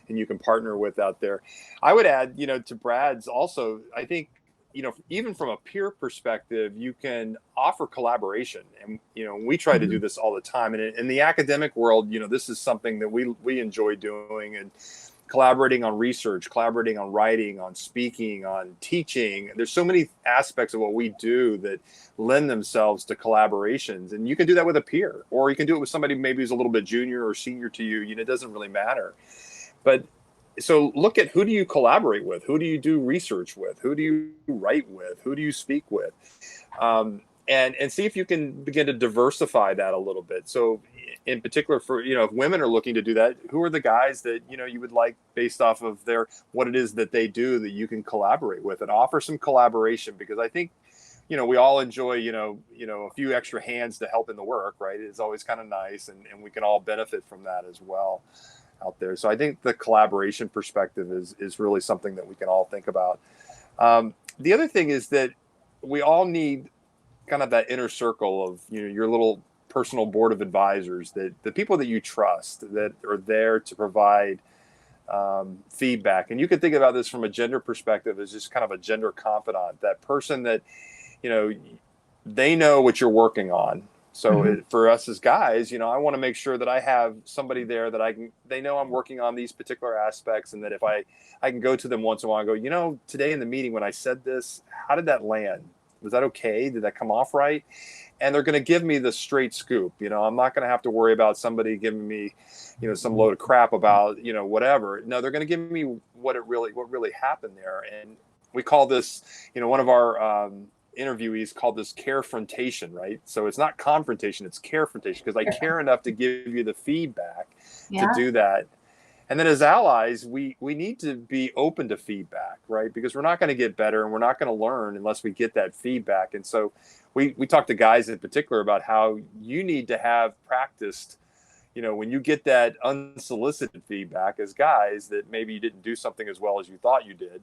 and you can partner with out there. I would add, to Brad's also, I think, even from a peer perspective, you can offer collaboration. And, we try to do this all the time. And in the academic world, this is something that we enjoy doing, and collaborating on research, collaborating on writing, on speaking, on teaching. There's so many aspects of what we do that lend themselves to collaborations. And you can do that with a peer, or you can do it with somebody maybe who's a little bit junior or senior to you. It doesn't really matter. But so look at, who do you collaborate with? Who do you do research with? Who do you write with? Who do you speak with? And see if you can begin to diversify that a little bit. So in particular, for, if women are looking to do that, who are the guys that, you would like, based off of what it is that they do, that you can collaborate with, and offer some collaboration? Because I think, we all enjoy, a few extra hands to help in the work, right? It's always kind of nice, and we can all benefit from that as well out there. So I think the collaboration perspective is really something that we can all think about. The other thing is that we all need kind of that inner circle of, your little personal board of advisors, that the people that you trust, that are there to provide feedback. And you can think about this from a gender perspective as just kind of a gender confidant, that person that, they know what you're working on. So for us as guys, I want to make sure that I have somebody there that they know I'm working on these particular aspects, and that if I can go to them once in a while and go, today in the meeting when I said this, how did that land? Was that okay? Did that come off right? And they're going to give me the straight scoop. I'm not going to have to worry about somebody giving me, some load of crap about, whatever. No, they're going to give me what really happened there. And we call this, one of our interviewees called this carefrontation, right? So it's not confrontation, it's carefrontation, because I care enough to give you the feedback to do that. And then as allies, we need to be open to feedback, right? Because we're not going to get better, and we're not going to learn unless we get that feedback. And so we talk to guys in particular about how you need to have practiced, when you get that unsolicited feedback as guys, that maybe you didn't do something as well as you thought you did,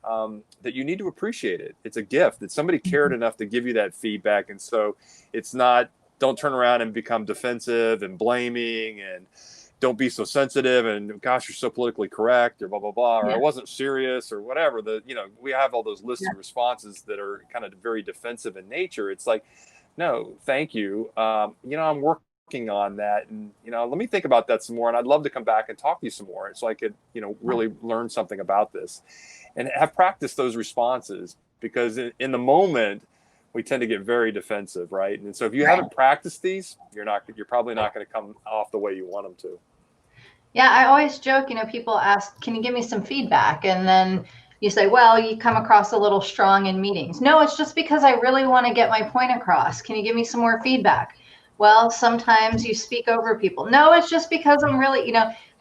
that you need to appreciate it. It's a gift that somebody cared enough to give you that feedback. And so it's not, don't turn around and become defensive and blaming, and don't be so sensitive, and gosh, you're so politically correct, or blah, blah, blah, or I wasn't serious, or whatever. We have all those lists of responses that are kind of very defensive in nature. It's like, no, thank you. I'm working on that, and, let me think about that some more. And I'd love to come back and talk to you some more, so I could, really learn something about this, and have practiced those responses, because in the moment, we tend to get very defensive, right? And so if you haven't practiced these, you're probably not going to come off the way you want them to. Yeah, I always joke, people ask, can you give me some feedback? And then you say, well, you come across a little strong in meetings. No, it's just because I really want to get my point across. Can you give me some more feedback? Well, sometimes you speak over people. No, it's just because I'm really,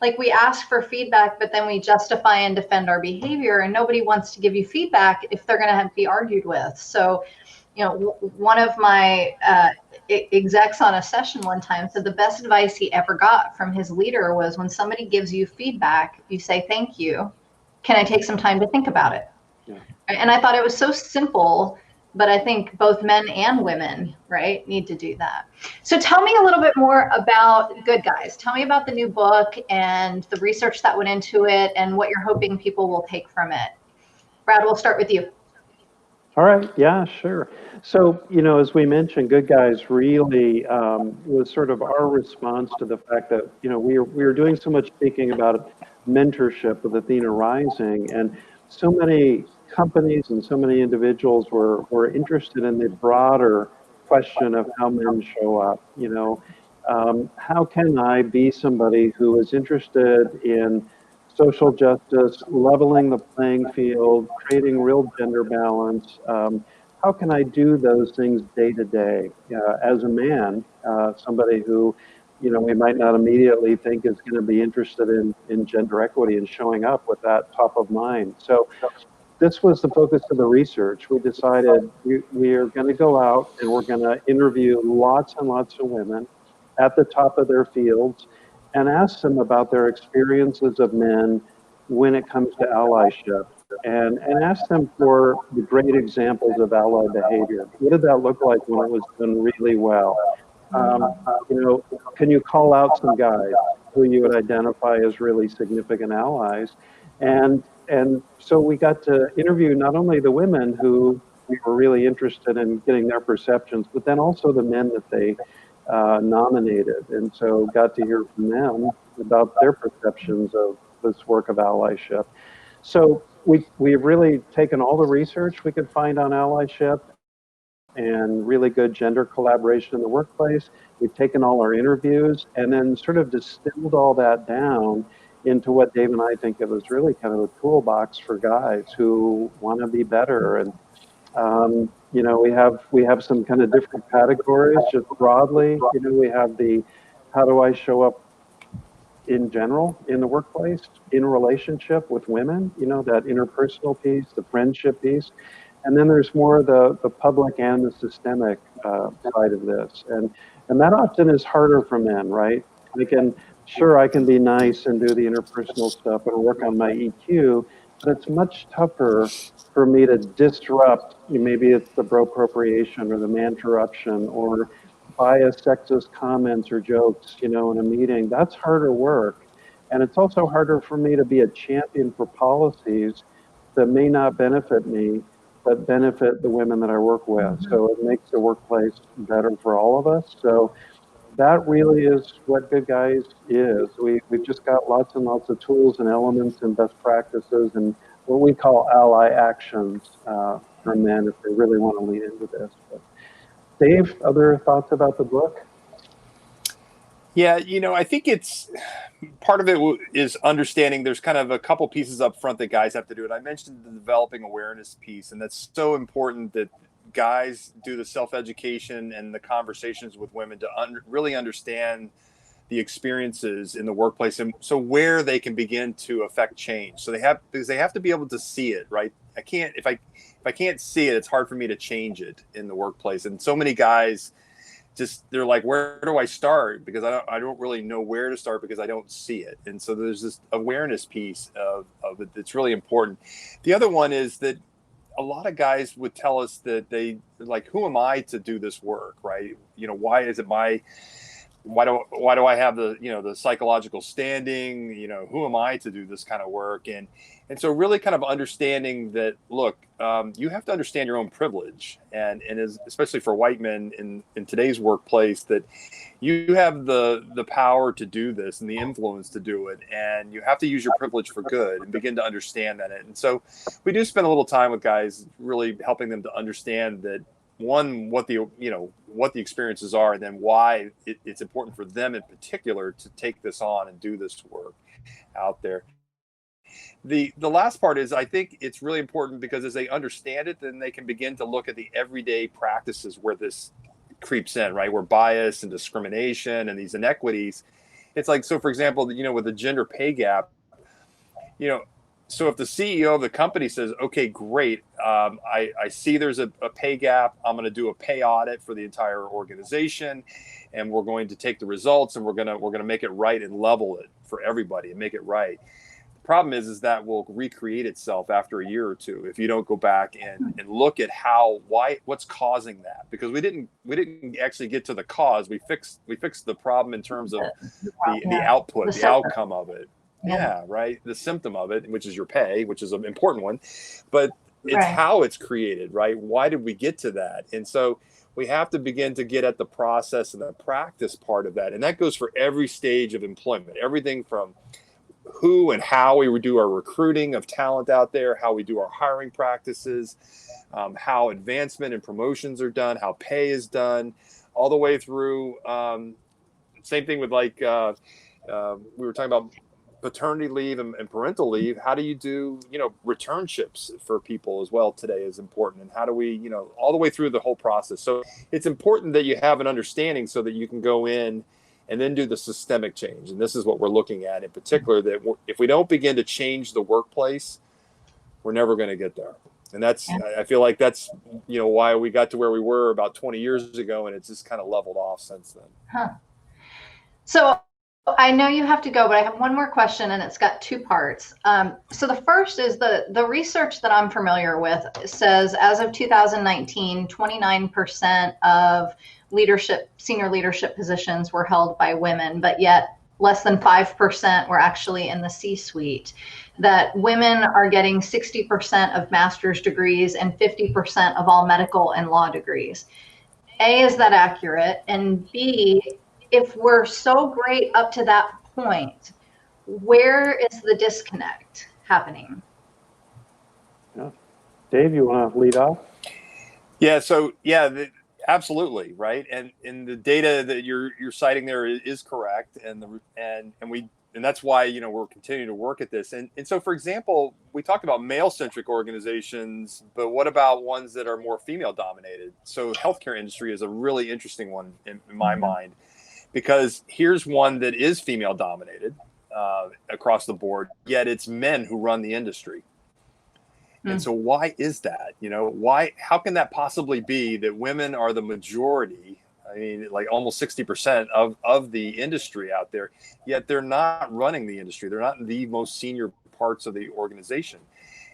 like, we ask for feedback, but then we justify and defend our behavior, and nobody wants to give you feedback if they're going to be argued with. So, one of my execs on a session one time said the best advice he ever got from his leader was, when somebody gives you feedback, you say, thank you. Can I take some time to think about it? Yeah. And I thought it was so simple, but I think both men and women, right, need to do that. So tell me a little bit more about Good Guys. Tell me about the new book and the research that went into it and what you're hoping people will take from it. Brad, we'll start with you. All right. Yeah, sure. So, as we mentioned, Good Guys really was sort of our response to the fact that, we were doing so much speaking about mentorship with Athena Rising, and so many companies and so many individuals were interested in the broader question of how men show up. How can I be somebody who is interested in social justice, leveling the playing field, creating real gender balance? How can I do those things day to day? As a man, somebody who, we might not immediately think is going to be interested in gender equity and showing up with that top of mind. So this was the focus of the research. We decided we are going to go out and we're going to interview lots and lots of women at the top of their fields and ask them about their experiences of men when it comes to allyship, and ask them for the great examples of ally behavior. What did that look like when it was done really well? Can you call out some guys who you would identify as really significant allies? And so we got to interview not only the women who we were really interested in getting their perceptions, but then also the men that they nominated. And so got to hear from them about their perceptions of this work of allyship. So we've really taken all the research we could find on allyship and really good gender collaboration in the workplace. We've taken all our interviews and then sort of distilled all that down into what Dave and I think of as really kind of a toolbox for guys who want to be better. And we have some kind of different categories just broadly. We have the how do I show up in general in the workplace, in a relationship with women, that interpersonal piece, the friendship piece. And then there's more of the public and the systemic side of this. And that often is harder for men, right? I can be nice and do the interpersonal stuff and work on my EQ, but it's much tougher for me to disrupt, maybe it's the bro-appropriation or the man-interruption or bias sexist comments or jokes, in a meeting. That's harder work. And it's also harder for me to be a champion for policies that may not benefit me, but benefit the women that I work with. So it makes the workplace better for all of us. So that really is what Good Guys is. We've just got lots and lots of tools and elements and best practices and what we call ally actions for men if they really want to lean into this. But Dave, other thoughts about the book? Yeah, I think it's part of it is understanding there's kind of a couple pieces up front that guys have to do. And I mentioned the developing awareness piece, and that's so important that guys do the self-education and the conversations with women to really understand the experiences in the workplace, and so where they can begin to affect change. So because they have to be able to see it, right? If I can't see it, it's hard for me to change it in the workplace. And so many guys they're like, where do I start? Because I don't really know where to start because I don't see it. And so there's this awareness piece of it that's really important. The other one is that a lot of guys would tell us that they like, who am I to do this work, right? Why is it why do I have the psychological standing? Who am I to do this kind of work? And so really kind of understanding that, look, you have to understand your own privilege, and especially for white men in today's workplace, that you have the power to do this and the influence to do it, and you have to use your privilege for good and begin to understand that. And so we do spend a little time with guys, really helping them to understand that, one, what the experiences are, and then why it's important for them in particular to take this on and do this work out there. The last part is, I think it's really important because as they understand it, then they can begin to look at the everyday practices where this creeps in, right? Where bias and discrimination and these inequities, it's like, so for example, with the gender pay gap, so if the CEO of the company says, okay, great, I see there's a pay gap, I'm going to do a pay audit for the entire organization, and we're going to take the results and we're going to make it right and level it for everybody and make it right. problem is that will recreate itself after a year or two if you don't go back and look at what's causing that, because we didn't actually get to the cause. We fixed the problem in terms of the output, the outcome of it. Yeah, right. The symptom of it, which is your pay, which is an important one, but it's how it's created, right? Why did we get to that? And so we have to begin to get at the process and the practice part of that. And that goes for every stage of employment, everything from who and how we do our recruiting of talent out there, how we do our hiring practices, how advancement and promotions are done, how pay is done, all the way through. Same thing with we were talking about paternity leave and parental leave. How do you do, returnships for people as well today is important. And how do we, all the way through the whole process. So it's important that you have an understanding so that you can go in and then do the systemic change. And this is what we're looking at in particular, that if we don't begin to change the workplace, we're never going to get there. And I feel like that's, why we got to where we were about 20 years ago, and it's just kind of leveled off since then. Huh. So I know you have to go, but I have one more question, and it's got two parts. So the first is the research that I'm familiar with says as of 2019, 29% of senior leadership positions were held by women, but yet less than 5% were actually in the C-suite. That women are getting 60% of master's degrees and 50% of all medical and law degrees. A, is that accurate? And B, if we're so great up to that point, where is the disconnect happening? Yeah. Dave, you want to lead off? Yeah. So absolutely, right. And the data that you're citing there is correct, and that's why we're continuing to work at this. And so, for example, we talked about male-centric organizations, but what about ones that are more female-dominated? So, healthcare industry is a really interesting one in my mind. Because here's one that is female dominated across the board, yet it's men who run the industry. And so why is that? How can that possibly be that women are the majority? I mean, like almost 60% of the industry out there, yet they're not running the industry. They're not in the most senior parts of the organization.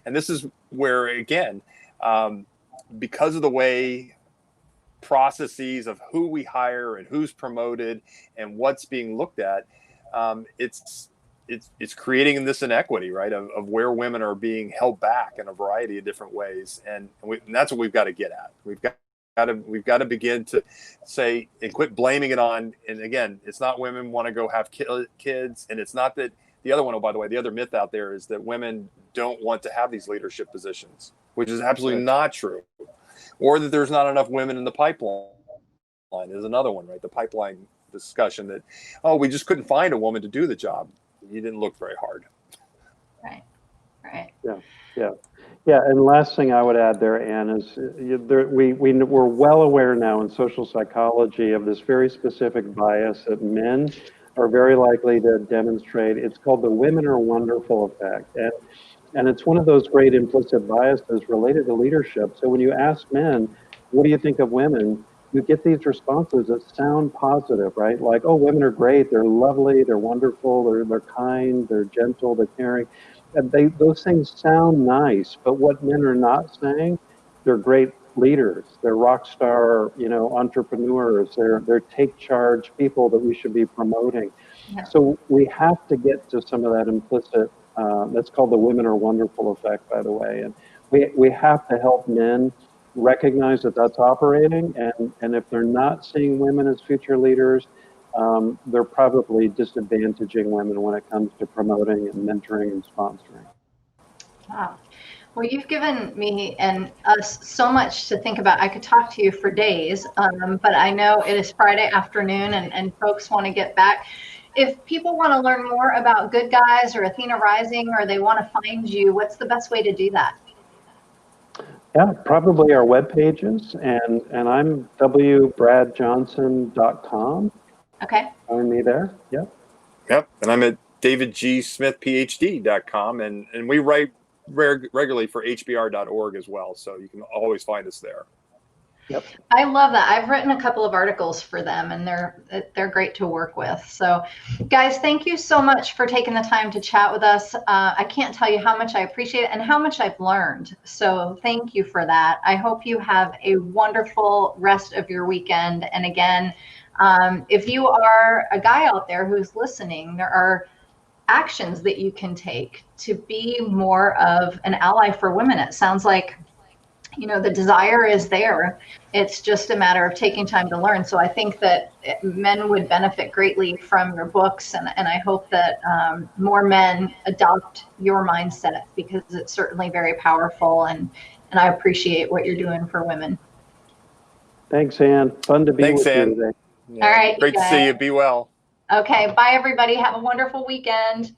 And this is where, again, because of the way processes of who we hire and who's promoted and what's being looked at, it's creating this inequity, right, of where women are being held back in a variety of different ways, and that's what we've got to get at. We've got to begin to say and quit blaming it on. And again, it's not women want to go have kids, and it's not that the other one. Oh, by the way, the other myth out there is that women don't want to have these leadership positions, which is absolutely not true. Or that there's not enough women in the pipeline is another one, right? The pipeline discussion that, we just couldn't find a woman to do the job. You didn't look very hard. Right. Yeah. And last thing I would add there, Anne, is we're well aware now in social psychology of this very specific bias that men are very likely to demonstrate. It's called the women are wonderful effect. And it's one of those great implicit biases related to leadership. So when you ask men, what do you think of women? You get these responses that sound positive, right? Like, oh, women are great. They're lovely. They're wonderful. They're kind. They're gentle. They're caring. And those things sound nice. But what men are not saying, they're great leaders. They're rock star, entrepreneurs. They're take charge people that we should be promoting. Yeah. So we have to get to some of that implicit. That's called the women are wonderful effect, by the way. And we have to help men recognize that that's operating. And if they're not seeing women as future leaders, they're probably disadvantaging women when it comes to promoting and mentoring and sponsoring. Wow. Well, you've given me and us so much to think about. I could talk to you for days, but I know it is Friday afternoon and folks want to get back. If people want to learn more about Good Guys or Athena Rising, or they want to find you, what's the best way to do that? Yeah, probably our web pages, and I'm wbradjohnson.com. Okay. Find me there. Yep. And I'm at davidgsmithphd.com, and we write regularly for hbr.org as well, so you can always find us there. Yep. I love that. I've written a couple of articles for them, and they're great to work with. So, guys, thank you so much for taking the time to chat with us. I can't tell you how much I appreciate it and how much I've learned. So, thank you for that. I hope you have a wonderful rest of your weekend. And again, if you are a guy out there who's listening, there are actions that you can take to be more of an ally for women. It sounds like, you know, the desire is there. It's just a matter of taking time to learn. So I think that men would benefit greatly from your books, and I hope that more men adopt your mindset, because it's certainly very powerful, and I appreciate what you're doing for women. Thanks, Ann. Fun to be with you today. Yeah. All right. Great to see you. Be well. Okay. Bye, everybody. Have a wonderful weekend.